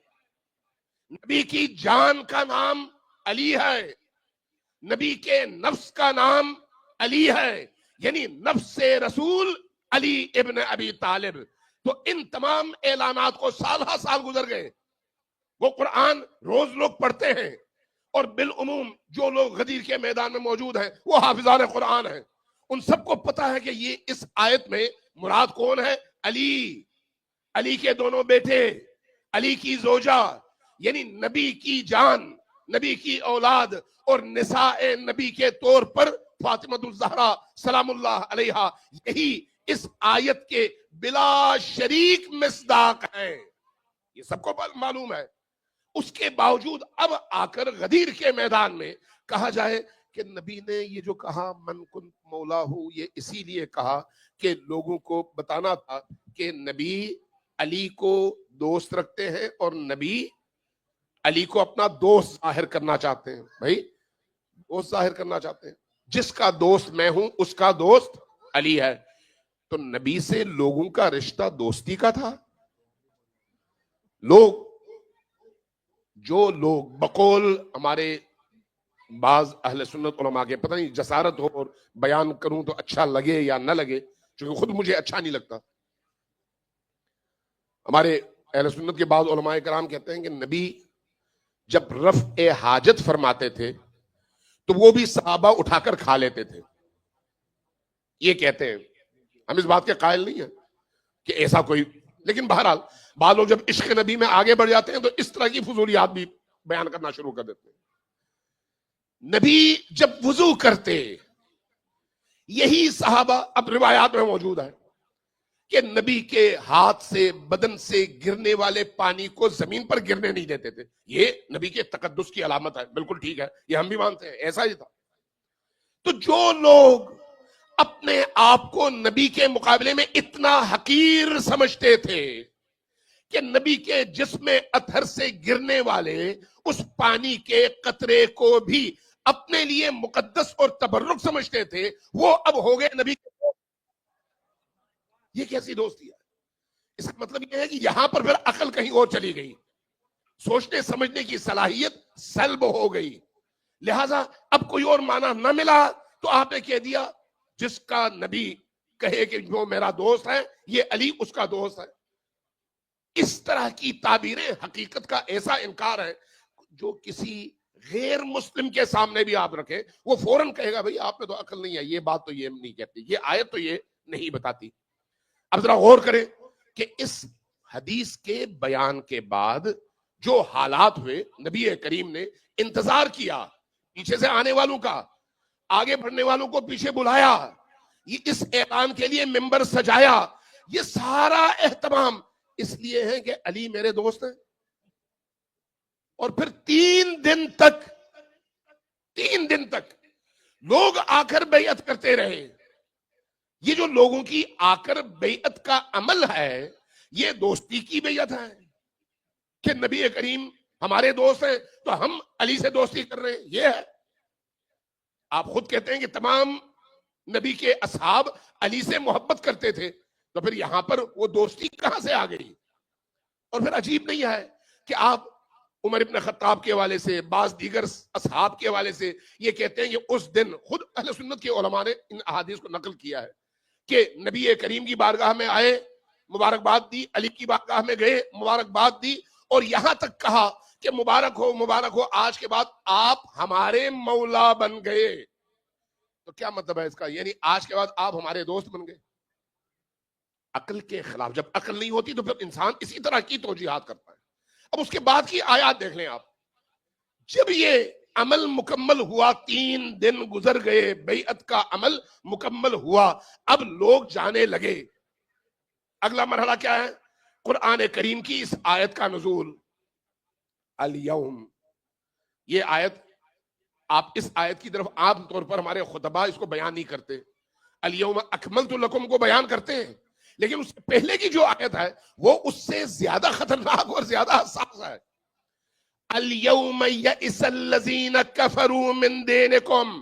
نبی کی جان کا نام علی ہے، نبی کے نفس کا نام علی ہے، یعنی نفس رسول علی ابن ابی طالب۔ تو ان تمام اعلانات کو سالہ سال گزر گئے، وہ قرآن روز لوگ پڑھتے ہیں، اور بالعموم جو لوگ غدیر کے میدان میں موجود ہیں وہ حافظان قرآن ہیں، ان سب کو پتا ہے کہ یہ اس آیت میں مراد کون ہے؟ علی، علی کے دونوں بیٹے، علی کی زوجہ، یعنی نبی کی جان، نبی کی اولاد، اور نساء نبی کے طور پر فاطمہ الزہرا سلام اللہ علیہا، یہی اس آیت کے بلا شریک مصداق ہیں، یہ سب کو معلوم ہے۔ اس کے باوجود اب آ کر غدیر کے میدان میں کہا جائے کہ نبی نے یہ جو کہا من کن مولا ہوں، یہ اسی لیے کہا کہ لوگوں کو بتانا تھا کہ نبی علی کو دوست رکھتے ہیں، اور نبی علی کو اپنا دوست ظاہر کرنا چاہتے ہیں۔ بھائی دوست ظاہر کرنا چاہتے ہیں، جس کا دوست میں ہوں اس کا دوست علی ہے، تو نبی سے لوگوں کا رشتہ دوستی کا تھا۔ جو لوگ بقول ہمارے بعض اہل سنت علماء کے، پتہ نہیں جسارت ہو اور بیان کروں تو اچھا لگے یا نہ لگے، چونکہ خود مجھے اچھا نہیں لگتا، ہمارے اہل سنت کے بعض علماء کرام کہتے ہیں کہ نبی جب رفع حاجت فرماتے تھے تو وہ بھی صحابہ اٹھا کر کھا لیتے تھے، یہ کہتے ہیں۔ ہم اس بات کے قائل نہیں ہیں کہ ایسا کوئی، لیکن بہرحال بعض لوگ جب عشق نبی میں آگے بڑھ جاتے ہیں تو اس طرح کی فضولیات بھی بیان کرنا شروع کر دیتے ہیں۔ نبی جب وضو کرتے، یہی صحابہ اب روایات میں موجود ہے کہ نبی کے ہاتھ سے، بدن سے گرنے والے پانی کو زمین پر گرنے نہیں دیتے تھے، یہ نبی کے تقدس کی علامت ہے، بالکل ٹھیک ہے، یہ ہم بھی مانتے ہیں، ایسا ہی تھا۔ تو جو لوگ اپنے آپ کو نبی کے مقابلے میں اتنا حقیر سمجھتے تھے کہ نبی کے جسم اطہر سے گرنے والے اس پانی کے قطرے کو بھی اپنے لیے مقدس اور تبرک سمجھتے تھے، وہ اب ہو گئے نبی کے دوست۔ یہ کیسی دوستی ہے؟ اس کا مطلب یہ ہے کہ یہاں پر پھر عقل کہیں اور چلی گئی، سوچنے سمجھنے کی صلاحیت سلب ہو گئی، لہذا اب کوئی اور معنی نہ ملا تو آپ نے کہہ دیا جس کا نبی کہے کہ جو میرا دوست ہے، یہ علی اس کا دوست ہے۔ اس طرح کی تعبیریں حقیقت کا ایسا انکار ہے جو کسی غیر مسلم کے سامنے بھی آپ رکھیں، وہ فوراً کہے گا بھئی آپ میں تو عقل نہیں ہے، یہ بات تو یہ نہیں کہتی، یہ آیت تو یہ نہیں بتاتی۔ اب ذرا غور کریں کہ اس حدیث کے بیان کے بعد جو حالات ہوئے، نبی کریم نے انتظار کیا، پیچھے سے آنے والوں کا، آگے بڑھنے والوں کو پیچھے بلایا، یہ اس اعلان کے لیے ممبر سجایا، یہ سارا اہتمام اس لیے ہے کہ علی میرے دوست ہیں۔ اور پھر 3 دن تک لوگ آ کر بیعت کرتے رہے۔ یہ جو لوگوں کی آ کر بیعت کا عمل ہے، یہ دوستی کی بیعت ہے کہ نبی کریم ہمارے دوست ہیں تو ہم علی سے دوستی کر رہے ہیں، یہ ہے۔ آپ خود کہتے ہیں کہ تمام نبی کے اصحاب علی سے محبت کرتے تھے، تو پھر یہاں پر وہ دوستی کہاں سے آ گئی؟ اور پھر عجیب نہیں ہے کہ آپ عمر ابن خطاب کے حوالے سے، بعض دیگر اصحاب کے حوالے سے یہ کہتے ہیں کہ اس دن، خود اہل سنت کے علماء نے ان احادیث کو نقل کیا ہے کہ نبی کریم کی بارگاہ میں آئے، مبارکباد دی، علی کی بارگاہ میں گئے، مبارکباد دی، اور یہاں تک کہا کہ مبارک ہو آج کے بعد آپ ہمارے مولا بن گئے۔ تو کیا مطلب ہے اس کا؟ یعنی آج کے بعد آپ ہمارے دوست بن گئے عقل کے خلاف. جب عقل نہیں ہوتی تو پھر انسان اسی طرح کی توجیہات کرتا ہے. اب اس کے بعد کی آیات دیکھ لیں آپ. جب یہ عمل مکمل ہوا، 3 دن گزر گئے، بیعت کا عمل مکمل ہوا، اب لوگ جانے لگے. اگلا مرحلہ کیا ہے؟ قرآن کریم کی اس آیت کا نزول. الیوم، یہ آیت، آپ اس آیت کی طرف عام طور پر ہمارے خطبہ اس کو بیان نہیں کرتے. الیوم اکملت لکم کو بیان کرتے ہیں، لیکن اس سے پہلے کی جو آیت ہے وہ اس سے زیادہ خطرناک اور زیادہ حساس ہے. الیوم یئس الذین کفروا من دینکم،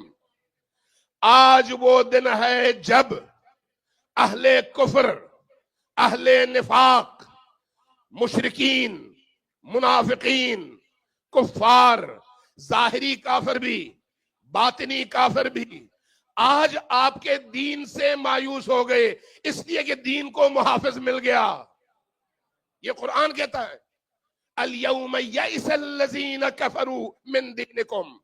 آج وہ دن ہے جب اہل کفر، اہل نفاق، مشرکین، منافقین، کفار، ظاہری کافر بھی، باطنی کافر بھی، آج آپ کے دین سے مایوس ہو گئے، اس لیے کہ دین کو محافظ مل گیا. یہ قرآن کہتا ہے الیوم یئس الذین کفروا من دینکم،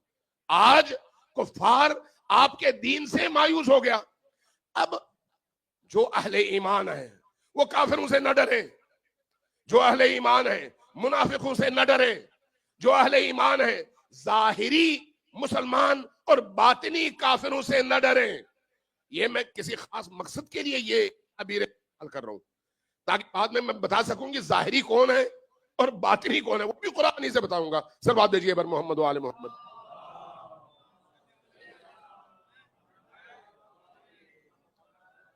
آج کفار آپ کے دین سے مایوس ہو گیا. اب جو اہل ایمان ہیں وہ کافروں سے نہ ڈرے، جو اہل ایمان ہیں منافقوں سے نہ ڈرے، جو اہل ایمان ہیں ظاہری مسلمان اور باطنی کافروں سے نہ ڈریں. یہ میں کسی خاص مقصد کے لیے یہ تعبیر حل کر رہا ہوں تاکہ بعد میں بتا سکوں کہ ظاہری کون ہے اور باطنی کون ہے، وہ بھی قرآن ہی سے بتاؤں گا. صلوات دیجیے بر محمد و آل محمد.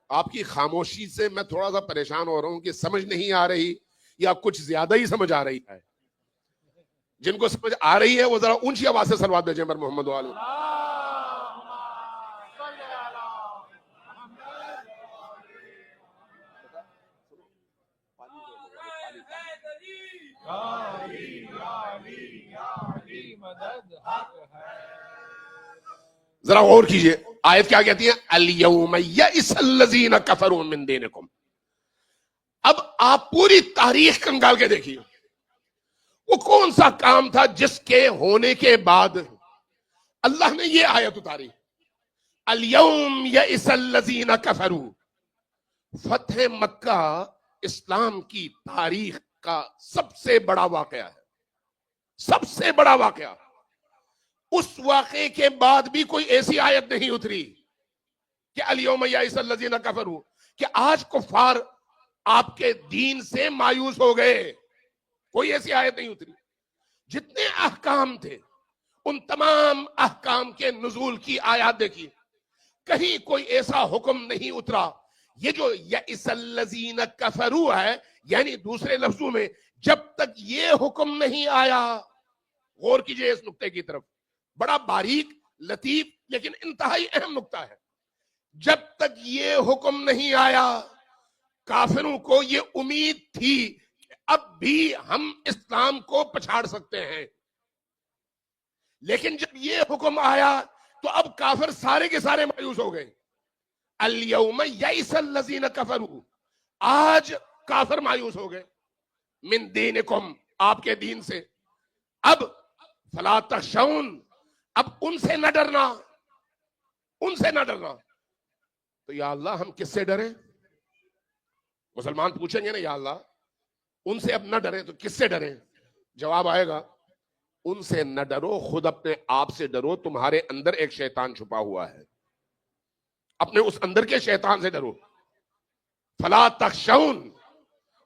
آپ کی خاموشی سے میں تھوڑا سا پریشان ہو رہا ہوں کہ سمجھ نہیں آ رہی یا کچھ زیادہ ہی سمجھ آ رہی ہے. جن کو سمجھ آ رہی ہے وہ ذرا اونچی آواز سے صلوات بھیجیں بر محمد و آل محمد. ذرا غور کیجئے آیت کیا کہتی ہے؟ الیوم یئس الذین کفروا من دینکم. اب آپ پوری تاریخ کنگال کے دیکھیے، وہ کون سا کام تھا جس کے ہونے کے بعد اللہ نے یہ آیت اتاری؟ الیوم یئس الذین کفروا. فتح مکہ اسلام کی تاریخ کا سب سے بڑا واقعہ ہے، سب سے بڑا واقعہ. اس واقعے کے بعد بھی کوئی ایسی آیت نہیں اتری کہ الیوم یئس الذین کفروا، کہ آج کفار آپ کے دین سے مایوس ہو گئے. کوئی ایسی آیت نہیں اتری. جتنے احکام تھے ان تمام احکام کے نزول کی آیات دیکھیے، کہیں کوئی ایسا حکم نہیں اترا. یہ جو یئس الذین کفروا ہے، یعنی دوسرے لفظوں میں جب تک یہ حکم نہیں آیا، غور کیجئے اس نقطے کی طرف، بڑا باریک لطیف لیکن انتہائی اہم نقطہ ہے. جب تک یہ حکم نہیں آیا کافروں کو یہ امید تھی کہ اب بھی ہم اسلام کو پچھاڑ سکتے ہیں، لیکن جب یہ حکم آیا تو اب کافر سارے کے سارے مایوس ہو گئے. الیوم یئس الذین کفروا، آج کافر مایوس ہو گئے. من دینکم، آپ کے دین سے. اب فلا تخشون، اب ان سے نہ ڈرنا، ان سے نہ ڈرنا. تو یا اللہ ہم کس سے ڈریں؟ مسلمان پوچھیں گے نا یا اللہ ان سے اب نہ ڈریں تو کس سے ڈریں؟ جواب آئے گا ان سے نہ ڈرو، خود اپنے آپ سے ڈرو. تمہارے اندر ایک شیطان چھپا ہوا ہے، اپنے اس اندر کے شیطان سے ڈرو. فلا تخشون،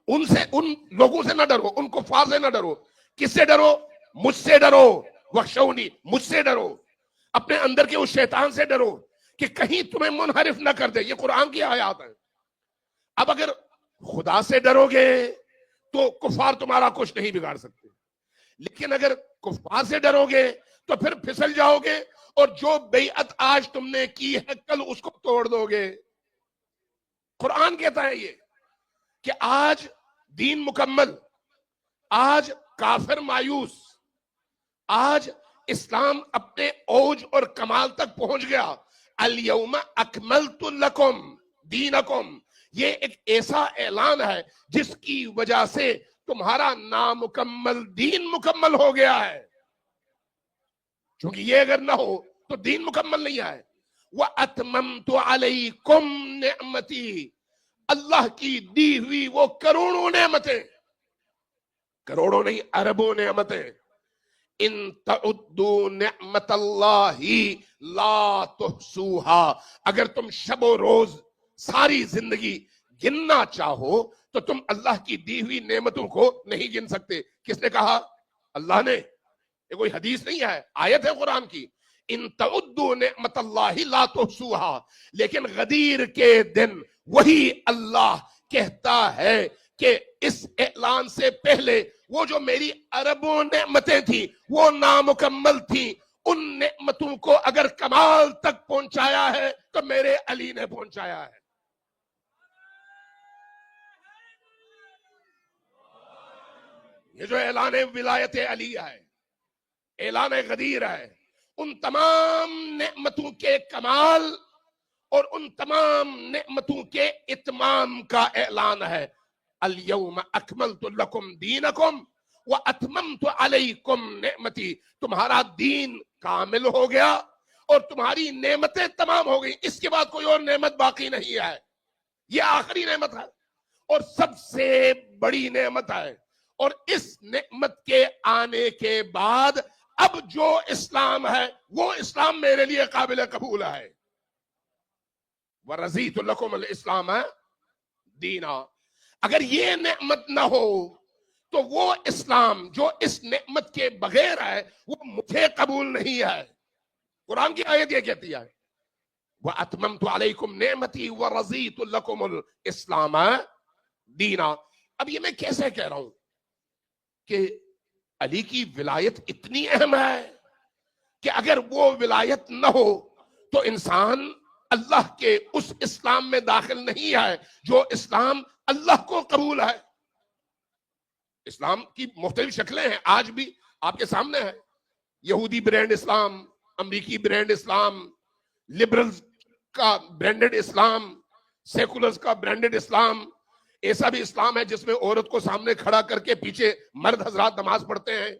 ان سے، ان لوگوں سے نہ ڈرو، ان کفار سے نہ ڈرو. کس سے ڈرو؟ مجھ سے ڈرو. وخشونی، مجھ سے ڈرو. اپنے اندر کے اس شیطان سے ڈرو کہ کہیں تمہیں منحرف نہ کر دے. یہ قرآن کی آیات ہیں. اب اگر خدا سے ڈرو گے تو کفار تمہارا کچھ نہیں بگاڑ سکتے، لیکن اگر کفار سے ڈرو گے تو پھر پھسل جاؤ گے اور جو بیعت آج تم نے کی ہے کل اس کو توڑ دو گے. قرآن کہتا ہے یہ کہ آج دین مکمل، آج کافر مایوس، آج اسلام اپنے اوج اور کمال تک پہنچ گیا. الیوم اکملت لکم دینکم، یہ ایک ایسا اعلان ہے جس کی وجہ سے تمہارا نامکمل دین مکمل ہو گیا ہے. کیونکہ یہ اگر نہ ہو تو دین مکمل نہیں آئے. وَأَتْمَمْتُ عَلَيْكُمْ نِعْمَتِي، اللہ کی دی ہوئی وہ کروڑوں نعمتیں، کروڑوں نہیں اربوں نعمتیں، ان تعدوا نعمت اللہ لا تحصوها، اگر تم شب و روز ساری زندگی گننا چاہو تو تم اللہ کی دی ہوئی نعمتوں کو نہیں گن سکتے۔ کس نے کہا؟ اللہ نے۔ یہ کوئی حدیث نہیں ہے، آیت ہے قرآن کی، ان تعدوا نعمت اللہ لا تحصوها، لیکن غدیر کے دن وہی اللہ کہتا ہے کہ اس اعلان سے پہلے وہ جو میری اربوں نعمتیں تھیں وہ نامکمل تھیں، ان نعمتوں کو اگر کمال تک پہنچایا ہے تو میرے علی نے پہنچایا ہے۔ یہ جو اعلان ولایت علی ہے، اعلان غدیر ہے، ان تمام نعمتوں کے کمال اور ان تمام نعمتوں کے اتمام کا اعلان ہے۔ اليوم اکملت لکم دینکم واتممت علیکم نعمتی، تمہارا دین کامل ہو گیا اور تمہاری نعمتیں تمام ہو گئی، اس کے بعد کوئی اور نعمت باقی نہیں ہے، یہ آخری نعمت ہے اور سب سے بڑی نعمت ہے۔ اور اس نعمت کے آنے کے بعد اب جو اسلام ہے وہ اسلام میرے لیے قابل قبول ہے۔ وَرَضِيتُ لَكُمُ الْإِسْلَامَ دِينًا، اگر یہ نعمت نہ ہو تو وہ اسلام جو اس نعمت کے بغیر ہے وہ مجھے قبول نہیں ہے۔ قرآن کی آیت یہ کہتی ہے وَأَتْمَمْتُ عَلَيْكُمْ نِعْمَتِي وَرَضِيتُ لَكُمُ الْإِسْلَامَ دِينًا۔ اب یہ میں کیسے کہہ رہا ہوں کہ علی کی ولایت اتنی اہم ہے کہ اگر وہ ولایت نہ ہو تو انسان اللہ کے اس اسلام میں داخل نہیں ہے جو اسلام اللہ کو قبول ہے۔ اسلام کی مختلف شکلیں ہیں، آج بھی آپ کے سامنے ہے، یہودی برینڈ اسلام، امریکی برینڈ اسلام، لبرلز کا برینڈڈ اسلام، سیکولرز کا برینڈڈ اسلام، ایسا بھی اسلام ہے جس میں عورت کو سامنے کھڑا کر کے پیچھے مرد حضرات نماز پڑھتے ہیں،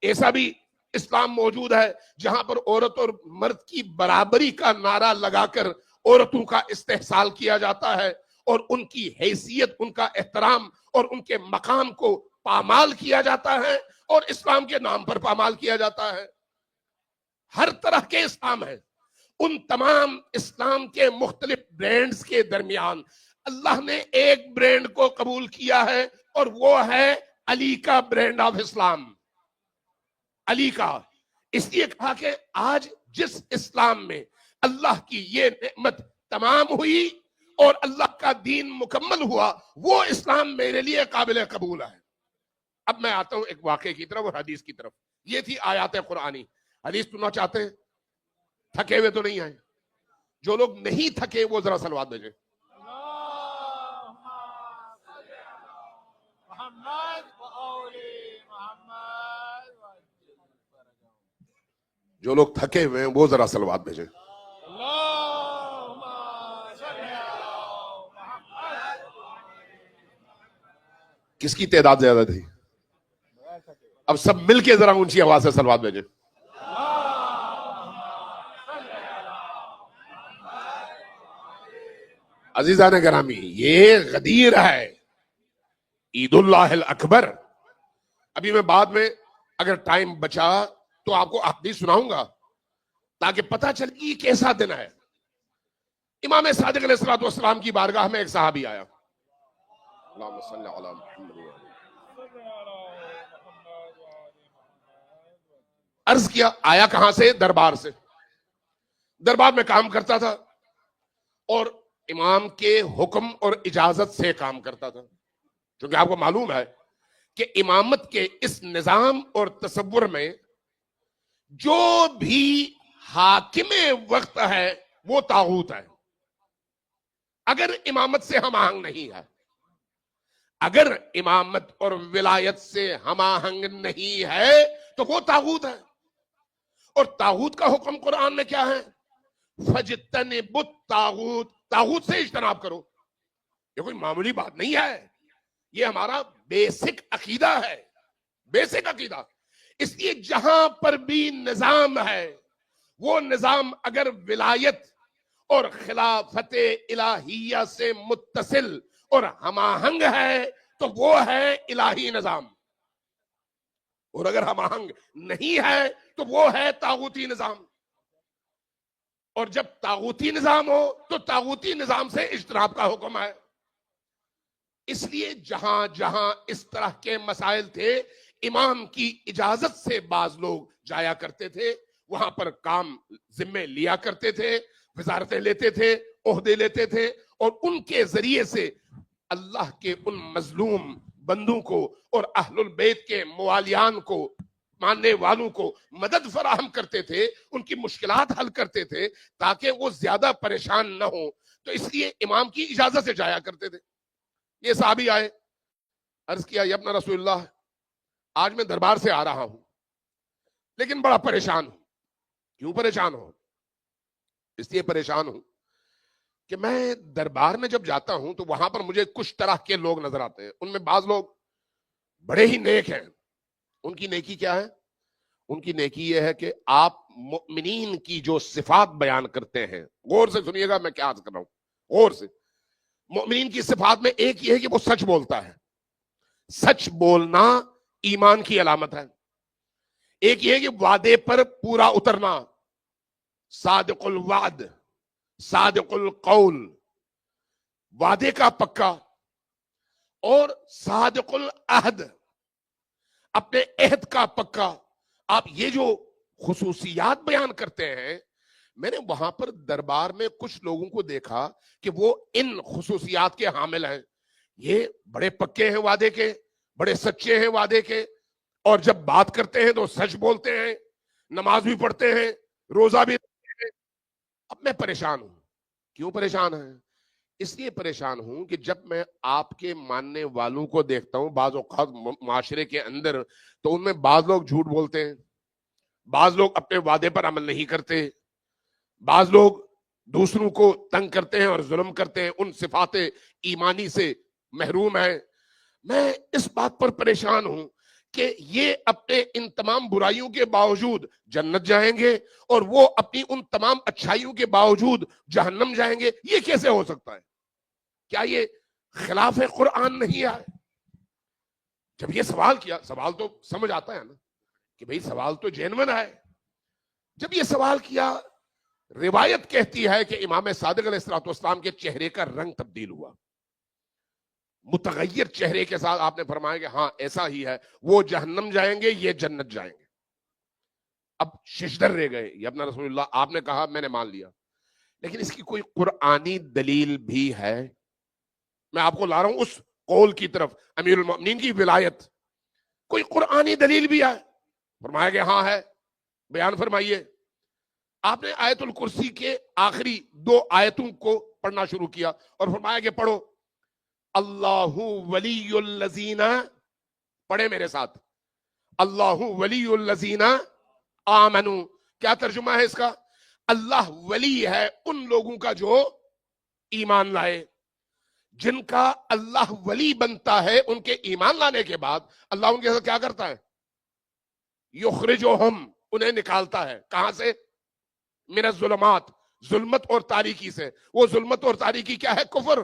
ایسا بھی اسلام موجود ہے جہاں پر عورت اور مرد کی برابری کا نعرہ لگا کر عورتوں کا استحصال کیا جاتا ہے اور ان کی حیثیت، ان کا احترام اور ان کے مقام کو پامال کیا جاتا ہے اور اسلام کے نام پر پامال کیا جاتا ہے۔ ہر طرح کے اسلام ہے، ان تمام اسلام کے مختلف برینڈز کے درمیان اللہ نے ایک برینڈ کو قبول کیا ہے اور وہ ہے علی کا برینڈ آف اسلام، علی کا۔ اس لیے کہا کہ آج جس اسلام میں اللہ کی یہ نعمت تمام ہوئی اور اللہ کا دین مکمل ہوا، وہ اسلام میرے لیے قابل قبول ہے۔ اب میں آتا ہوں ایک واقعے کی طرف اور حدیث کی طرف۔ یہ تھی آیات قرآنی۔ حدیث سننا چاہتے ہیں؟ تھکے ہوئے تو نہیں آئے؟ جو لوگ نہیں تھکے وہ ذرا صلوات بھیجیں۔ جو لوگ تھکے ہوئے ہیں وہ ذرا صلوات بھیجیں۔ کس کی تعداد زیادہ تھی؟ اب سب مل کے ذرا اونچی آواز سے صلوات بھیجیں۔ عزیزان گرامی، یہ غدیر ہے، عید اللہ الاکبر۔ ابھی میں بعد میں اگر ٹائم بچا تو آپ کو احادیث سناؤں گا تاکہ پتہ چلے کہ یہ کیسا دن ہے۔ امام صادق علیہ السلام کی بارگاہ میں ایک صحابی آیا، اللہم صلی علی محمد، عرض کیا آیا کہاں سے؟ دربار سے۔ دربار میں کام کرتا تھا اور امام کے حکم اور اجازت سے کام کرتا تھا، کیونکہ آپ کو معلوم ہے کہ امامت کے اس نظام اور تصور میں جو بھی حاکم وقت ہے وہ طاغوت ہے، اگر امامت سے ہم آہنگ نہیں ہے، اگر امامت اور ولایت سے ہم آہنگ نہیں ہے تو وہ طاغوت ہے۔ اور طاغوت کا حکم قرآن میں کیا ہے؟ فَاجْتَنِبُوا الطَّاغُوتَ، طاغوت سے اجتناب کرو۔ یہ کوئی معمولی بات نہیں ہے، یہ ہمارا بیسک عقیدہ ہے، بیسک عقیدہ۔ اس لیے جہاں پر بھی نظام ہے وہ نظام اگر ولایت اور خلافت الہیہ سے متصل اور ہم آہنگ ہے تو وہ ہے الہی نظام، اور اگر ہم آہنگ نہیں ہے تو وہ ہے طاغوتی نظام. اور جب طاغوتی نظام ہو تو طاغوتی نظام سے اجتناب کا حکم ہے. اس لیے جہاں جہاں اس طرح کے مسائل تھے امام کی اجازت سے بعض لوگ جایا کرتے تھے، وہاں پر کام ذمے لیا کرتے تھے، وزارتیں لیتے تھے، عہدے لیتے تھے، اور ان کے ذریعے سے اللہ کے ان مظلوم بندوں کو اور اہل البیت کے موالیان کو، ماننے والوں کو مدد فراہم کرتے تھے، ان کی مشکلات حل کرتے تھے تاکہ وہ زیادہ پریشان نہ ہوں. تو اس لیے امام کی اجازت سے جایا کرتے تھے. یہ صحابی آئے، عرض کیا یا اپنا رسول اللہ، آج میں دربار سے آ رہا ہوں لیکن بڑا پریشان ہوں. کیوں پریشان ہوں؟ اس لیے پریشان ہوں کہ میں دربار میں جب جاتا ہوں تو وہاں پر مجھے کچھ طرح کے لوگ نظر آتے ہیں. ان میں بعض لوگ بڑے ہی نیک ہیں. ان کی نیکی کیا ہے؟ ان کی نیکی یہ ہے کہ آپ مؤمنین کی جو صفات بیان کرتے ہیں، غور سے سنیے گا میں کیا عرض کر رہا ہوں، غور سے. مؤمنین کی صفات میں ایک یہ ہے کہ وہ سچ بولتا ہے. سچ بولنا ایمان کی علامت ہے. ایک یہ کہ وعدے پر پورا اترنا، صادق الوعد، صادق القول، وعدے کا پکا، اور صادق العہد، اپنے عہد کا پکا. آپ یہ جو خصوصیات بیان کرتے ہیں، میں نے وہاں پر دربار میں کچھ لوگوں کو دیکھا کہ وہ ان خصوصیات کے حامل ہیں. یہ بڑے پکے ہیں وعدے کے، بڑے سچے ہیں وعدے کے، اور جب بات کرتے ہیں تو سچ بولتے ہیں، نماز بھی پڑھتے ہیں، روزہ بھی رکھتے ہیں. اب میں پریشان ہوں. کیوں پریشان ہیں؟ اس لیے پریشان ہوں کہ جب میں آپ کے ماننے والوں کو دیکھتا ہوں بعض اوقات معاشرے کے اندر، تو ان میں بعض لوگ جھوٹ بولتے ہیں، بعض لوگ اپنے وعدے پر عمل نہیں کرتے، بعض لوگ دوسروں کو تنگ کرتے ہیں اور ظلم کرتے ہیں، ان صفات ایمانی سے محروم ہیں. میں اس بات پر پریشان ہوں کہ یہ اپنے ان تمام برائیوں کے باوجود جنت جائیں گے اور وہ اپنی ان تمام اچھائیوں کے باوجود جہنم جائیں گے. یہ کیسے ہو سکتا ہے؟ کیا یہ خلاف قرآن نہیں ہے؟ جب یہ سوال کیا، سوال تو سمجھ آتا ہے نا کہ بھئی سوال تو جینون ہے. جب یہ سوال کیا، روایت کہتی ہے کہ امام صادق علیہ السلام کے چہرے کا رنگ تبدیل ہوا، متغیر چہرے کے ساتھ آپ نے فرمایا کہ ہاں ایسا ہی ہے، وہ جہنم جائیں گے، یہ جنت جائیں گے. اب ششدر رہ گئے، یہ اپنا رسول اللہ آپ نے کہا، میں نے مان لیا، لیکن اس کی کوئی قرآنی دلیل بھی ہے؟ میں آپ کو لا رہا ہوں اس قول کی طرف، امیر المؤمنین کی ولایت. کوئی قرآنی دلیل بھی ہے؟ فرمایا کہ ہاں ہے. بیان فرمائیے. آپ نے آیت الکرسی کے آخری 2 آیتوں کو پڑھنا شروع کیا اور فرمایا کہ پڑھو اللہ ولی الذین، پڑھے میرے ساتھ، اللہ ولی الذین آمنو. کیا ترجمہ ہے اس کا؟ اللہ ولی ہے ان لوگوں کا جو ایمان لائے. جن کا اللہ ولی بنتا ہے ان کے ایمان لانے کے بعد اللہ ان کے ساتھ کیا کرتا ہے؟ یخرجہم، انہیں نکالتا ہے. کہاں سے؟ من الظلمات، ظلمت اور تاریکی سے. وہ ظلمت اور تاریکی کیا ہے؟ کفر.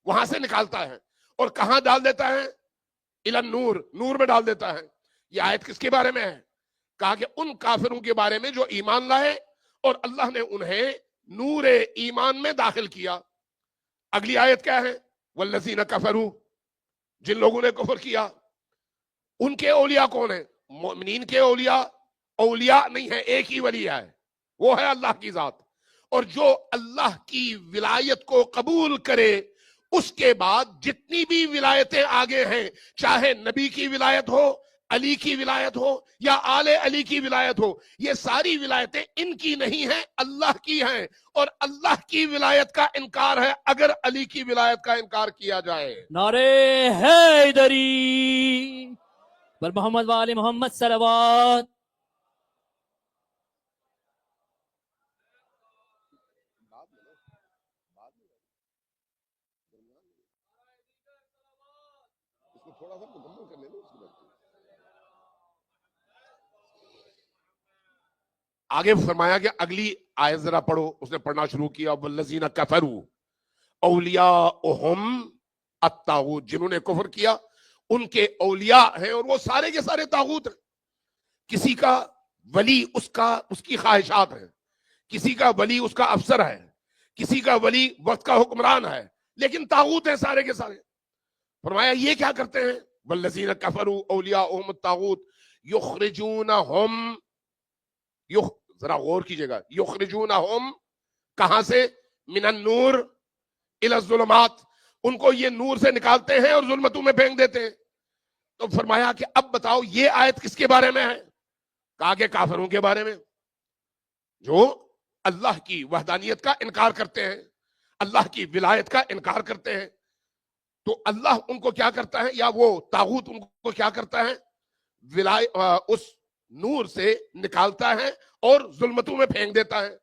وہاں سے نکالتا ہے اور کہاں ڈال دیتا ہے؟ الی النور، نور میں ڈال دیتا ہے. یہ آیت کس کے بارے میں ہے؟ کہا کہ ان کافروں کے بارے میں جو ایمان لائے اور اللہ نے انہیں نور ایمان میں داخل کیا. اگلی آیت کیا ہے؟ والذین کفروا، جن لوگوں نے کفر کیا. ان کے اولیاء کون ہیں؟ مومنین کے اولیاء اولیاء نہیں ہیں، ایک ہی ولی ہے، وہ ہے اللہ کی ذات. اور جو اللہ کی ولایت کو قبول کرے اس کے بعد جتنی بھی ولایتیں آگے ہیں، چاہے نبی کی ولایت ہو، علی کی ولایت ہو یا آل علی کی ولایت ہو، یہ ساری ولایتیں ان کی نہیں ہیں، اللہ کی ہیں. اور اللہ کی ولایت کا انکار ہے اگر علی کی ولایت کا انکار کیا جائے. نعرے حیدری بر محمد وآل محمد صلوات. تھوڑا سا مکمل کر لینا اس کے بعد. آگے فرمایا کہ اگلی آیت ذرا پڑھو. اس نے پڑھنا شروع کیا والذین کفروا اولیاءہم الطاغوت, جنہوں نے کفر کیا ان کے اولیاء ہیں اور وہ سارے کے سارے طاغوت ہیں. کسی کا ولی اس کی خواہشات ہیں, کسی کا ولی اس کا افسر ہے, کسی کا ولی وقت کا حکمران ہے, لیکن طاغوت ہیں سارے کے سارے. فرمایا یہ کیا کرتے ہیں, والذین کفروا اولیاءہم الطاغوت یخرجونہم, ذرا غور کیجئے گا, یخرجونہم کہاں سے, من النور الی الظلمات, ان کو یہ نور سے نکالتے ہیں اور ظلمتوں میں پھینک دیتے ہیں. تو فرمایا کہ اب بتاؤ یہ آیت کس کے بارے میں ہے؟ کہا کہ کافروں کے بارے میں, جو اللہ کی وحدانیت کا انکار کرتے ہیں, اللہ کی ولایت کا انکار کرتے ہیں. تو اللہ ان کو کیا کرتا ہے, یا وہ طاغوت ان کو کیا کرتا ہے, اس نور سے نکالتا ہے اور ظلمتوں میں پھینک دیتا ہے.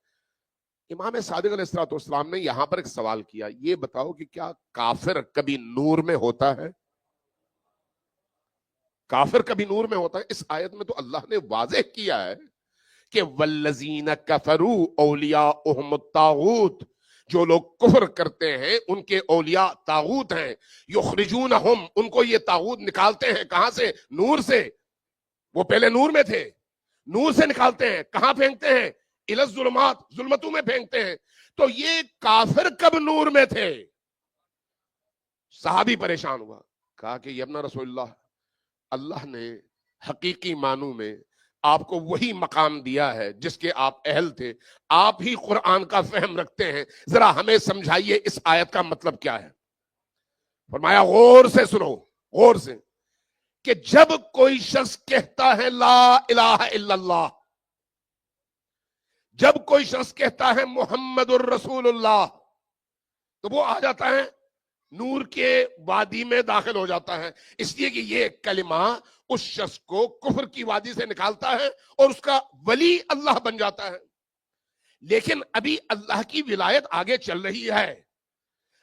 امام صادق علیہ الصلوۃ والسلام نے یہاں پر ایک سوال کیا, یہ بتاؤ کہ کیا کافر کبھی نور میں ہوتا ہے؟ کافر کبھی نور میں ہوتا ہے؟ اس آیت میں تو اللہ نے واضح کیا ہے کہ والذین کفروا اولیاءہم الطاغوت, جو لوگ کفر کرتے ہیں ان کے اولیاء طاغوت ہیں. یخرجونہم, ان کو یہ طاغوت نکالتے ہیں کہاں سے, نور سے. وہ پہلے نور میں تھے, نور سے نکالتے ہیں, کہاں پھینکتے ہیں, الی الظلمات, ظلمتوں میں پھینکتے ہیں. تو یہ کافر کب نور میں تھے؟ صحابی پریشان ہوا, کہا کہ یا ابن رسول اللہ نے حقیقی معنوں میں آپ کو وہی مقام دیا ہے جس کے آپ اہل تھے, آپ ہی قرآن کا فہم رکھتے ہیں, ذرا ہمیں سمجھائیے اس آیت کا مطلب کیا ہے. فرمایا غور سے سنو, غور سے, کہ جب کوئی شخص کہتا ہے لا الہ الا اللہ, جب کوئی شخص کہتا ہے محمد الرسول اللہ, تو وہ آ جاتا ہے نور کے وادی میں داخل ہو جاتا ہے. اس لیے کہ یہ کلمہ اس شخص کو کفر کی وادی سے نکالتا ہے اور اس کا ولی اللہ بن جاتا ہے. لیکن ابھی اللہ کی ولایت آگے چل رہی ہے.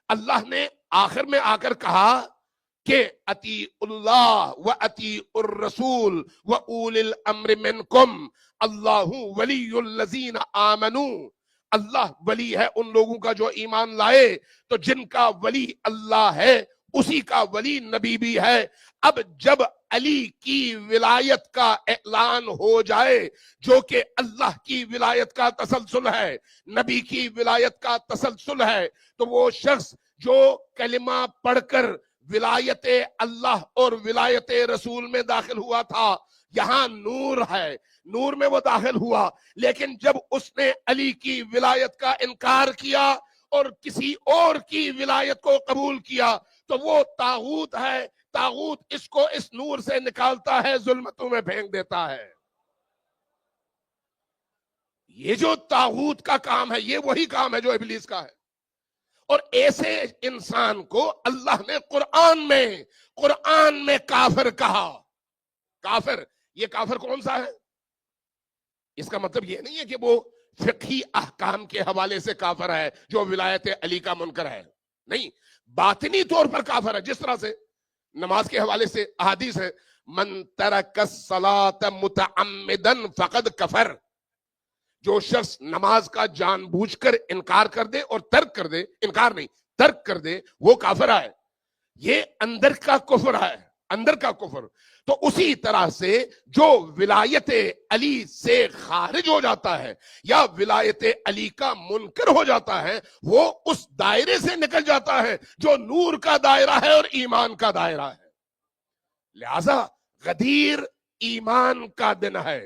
اللہ نے آخر میں آ کر کہا کہ اطیعوا اللہ و اطیعوا الرسول و اولی الامر منکم اللہ ولی الذین آمنوا. اللہ ولی ہے ان لوگوں کا جو ایمان لائے, تو جن کا ولی اللہ ہے اسی کا ولی نبی بھی ہے. اب جب علی کی ولایت کا اعلان ہو جائے, جو کہ اللہ کی ولایت کا تسلسل ہے, نبی کی ولایت کا تسلسل ہے, تو وہ شخص جو کلمہ پڑھ کر ولایت اللہ اور ولایت رسول میں داخل ہوا تھا, یہاں نور ہے, نور میں وہ داخل ہوا, لیکن جب اس نے علی کی ولایت کا انکار کیا اور کسی اور کی ولایت کو قبول کیا, تو وہ طاغوت ہے. طاغوت اس کو اس نور سے نکالتا ہے, ظلمتوں میں پھینک دیتا ہے. یہ جو طاغوت کا کام ہے, یہ وہی کام ہے جو ابلیس کا ہے. اور ایسے انسان کو اللہ نے قرآن میں کافر کہا. کافر, یہ کافر کون سا ہے؟ اس کا مطلب یہ نہیں ہے کہ وہ فقہی احکام کے حوالے سے کافر ہے جو ولایت علی کا منکر ہے, نہیں, باطنی طور پر کافر ہے. جس طرح سے نماز کے حوالے سے احادیث ہے, من ترک الصلاۃ متعمدا فقد کفر, جو شخص نماز کا جان بوجھ کر انکار کر دے اور ترک کر دے, انکار نہیں ترک کر دے, وہ کافر ہے. یہ اندر کا کفر ہے, اندر کا کفر. تو اسی طرح سے جو ولایت علی سے خارج ہو جاتا ہے یا ولایت علی کا منکر ہو جاتا ہے, وہ اس دائرے سے نکل جاتا ہے جو نور کا دائرہ ہے اور ایمان کا دائرہ ہے. لہذا غدیر ایمان کا دن ہے,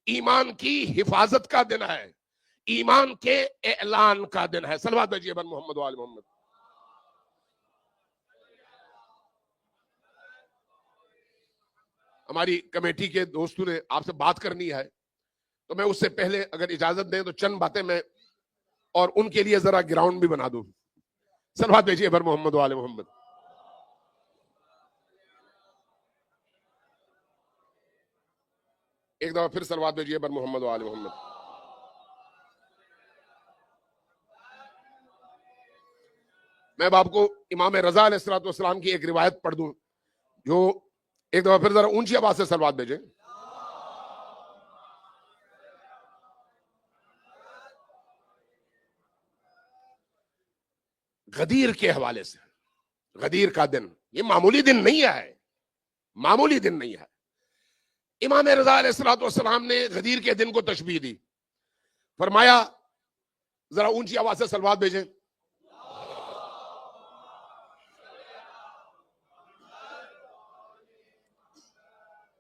ایمان کی حفاظت کا دن ہے, ایمان کے اعلان کا دن ہے. صلوات بھیجیے بر محمد و آل محمد. ہماری کمیٹی کے دوستوں نے آپ سے بات کرنی ہے, تو میں اس سے پہلے اگر اجازت دیں تو چند باتیں میں اور ان کے لیے ذرا گراؤنڈ بھی بنا دوں. صلوات بھیجیے بر محمد و آل محمد. ایک دفعہ پھر صلوات بھیجیے بر محمد و آل محمد. میں اب آپ کو امام رضا علیہ الصلوۃ والسلام کی ایک روایت پڑھ دوں, جو ایک دفعہ پھر ذرا اونچی آواز سے صلوات بھیجیں. غدیر کے حوالے سے، غدیر کا دن یہ معمولی دن نہیں ہے، معمولی دن نہیں ہے. امام رضا علیہ الصلوۃ والسلام نے غدیر کے دن کو تشبیہ دی، فرمایا ذرا اونچی آواز سے صلوات بھیجیں.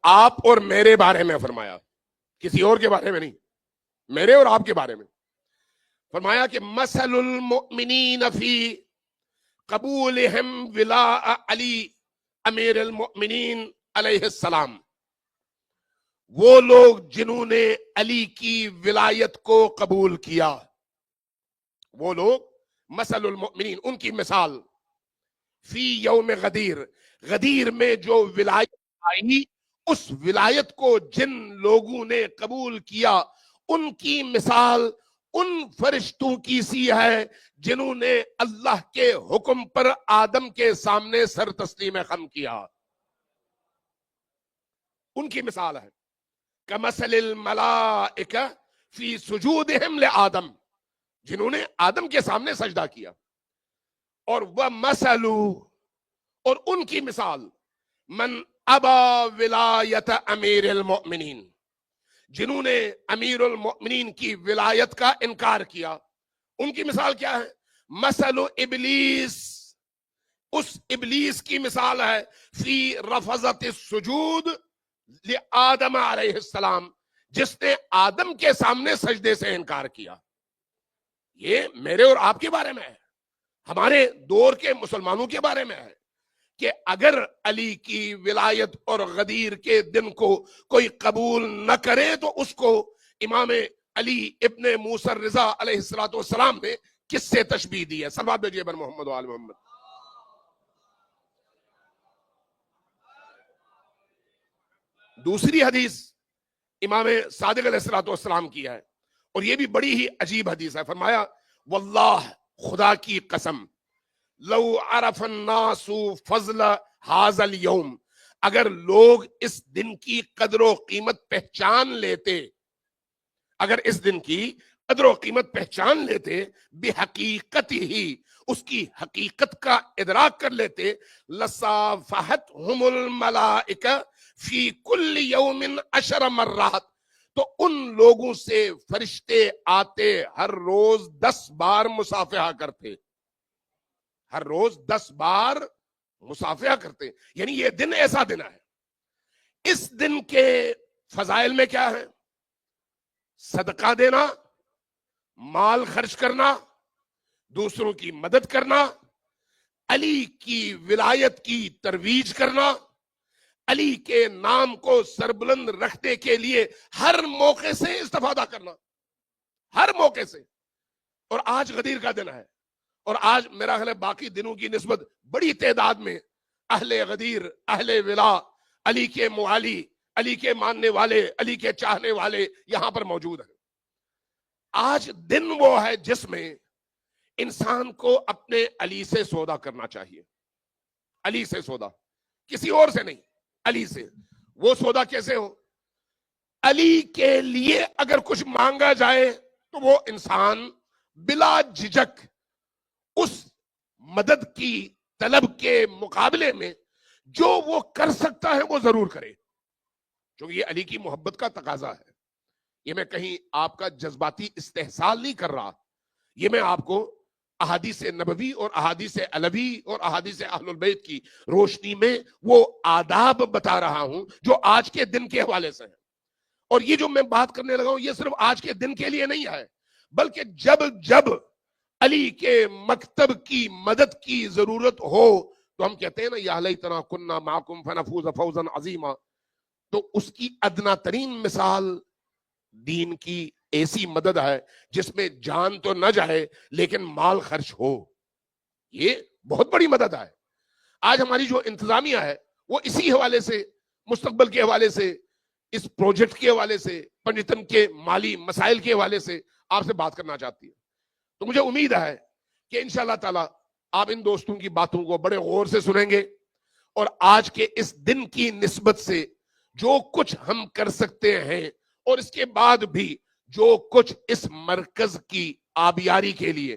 آپ اور میرے بارے میں فرمایا، کسی اور کے بارے میں نہیں، میرے اور آپ کے بارے میں فرمایا کہ مثل المؤمنین فی قبولہم ولاء علی امیر المؤمنین علیہ السلام، وہ لوگ جنہوں نے علی کی ولایت کو قبول کیا، وہ لوگ مثل المؤمنین ان کی مثال فی یوم غدیر، غدیر میں جو ولایت آئی اس ولایت کو جن لوگوں نے قبول کیا ان کی مثال ان فرشتوں کی سی ہے جنہوں نے اللہ کے حکم پر آدم کے سامنے سر تسلیم خم کیا. ان کی مثال ہے کمثل الملائکہ فی سجودہم لآدم، جنہوں نے آدم کے سامنے سجدہ کیا. اور ومثل، اور ان کی مثال من ابا ولایت امیر المؤمنین، جنہوں نے امیر المؤمنین کی ولایت کا انکار کیا، ان کی مثال کیا ہے؟ مثل ابلیس، اس ابلیس کی مثال ہے فی رفضت السجود لآدم علیہ السلام، جس نے آدم کے سامنے سجدے سے انکار کیا. یہ میرے اور آپ کے بارے میں ہے، ہمارے دور کے مسلمانوں کے بارے میں ہے کہ اگر علی کی ولایت اور غدیر کے دن کو کوئی قبول نہ کرے تو اس کو امام علی ابن موسیٰ الرضا علیہ السلام نے کس سے تشبیہ دی ہے؟ صلوات بھیجیے بر محمد و آل محمد. دوسری حدیث امام صادق علیہ السلام کی ہے، اور یہ بھی بڑی ہی عجیب حدیث ہے. فرمایا واللہ، خدا کی قسم، لو عرف الناس فضل هذا اليوم، اگر لوگ اس دن کی قدر و قیمت پہچان لیتے، اگر اس دن کی قدر و قیمت پہچان لیتے، بحقیقت ہی، اس کی حقیقت کا ادراک کر لیتے، لصافحتہم الملائکہ فی کل یوم 10 مرات، تو ان لوگوں سے فرشتے آتے ہر روز 10 بار مصافحہ کرتے، ہر روز 10 بار مصافحہ کرتے. یعنی یہ دن ایسا دن ہے. اس دن کے فضائل میں کیا ہے؟ صدقہ دینا، مال خرچ کرنا، دوسروں کی مدد کرنا، علی کی ولایت کی ترویج کرنا، علی کے نام کو سربلند رکھنے کے لیے ہر موقع سے استفادہ کرنا، ہر موقع سے. اور آج غدیر کا دن ہے، اور آج میرا خیال ہے باقی دنوں کی نسبت بڑی تعداد میں اہل غدیر، اہل ولا، علی کے موالی، علی کے ماننے والے، علی کے چاہنے والے یہاں پر موجود ہیں. آج دن وہ ہے جس میں انسان کو اپنے علی سے سودا کرنا چاہیے. علی سے سودا، کسی اور سے نہیں، علی سے. وہ سودا کیسے ہو؟ علی کے لیے اگر کچھ مانگا جائے تو وہ انسان بلا جھجک اس مدد کی طلب کے مقابلے میں جو وہ کر سکتا ہے وہ ضرور کرے، کیونکہ یہ علی کی محبت کا تقاضا ہے. یہ میں کہیں آپ کا جذباتی استحصال نہیں کر رہا، یہ میں آپ کو احادیث نبوی اور احادیث علوی اور احادیث اہل البیت کی روشنی میں وہ آداب بتا رہا ہوں جو آج کے دن کے حوالے سے ہیں. اور یہ جو میں بات کرنے لگا ہوں یہ صرف آج کے دن کے لیے نہیں ہے، بلکہ جب جب علی کے مکتب کی مدد کی ضرورت ہو تو ہم کہتے ہیں نا یا لیتنا کننا معکم فنفوز فوزا عظیما. تو اس کی ادنا ترین مثال دین کی ایسی مدد ہے جس میں جان تو نہ جائے لیکن مال خرچ ہو. یہ بہت بڑی مدد ہے. آج ہماری جو انتظامیہ ہے وہ اسی حوالے سے، مستقبل کے حوالے سے، اس پروجیکٹ کے حوالے سے، پنجتن کے مالی مسائل کے حوالے سے آپ سے بات کرنا چاہتی ہے. تو مجھے امید ہے کہ انشاءاللہ تعالی آپ ان دوستوں کی باتوں کو بڑے غور سے سنیں گے، اور آج کے اس دن کی نسبت سے جو کچھ ہم کر سکتے ہیں، اور اس کے بعد بھی جو کچھ اس مرکز کی آبیاری کے لیے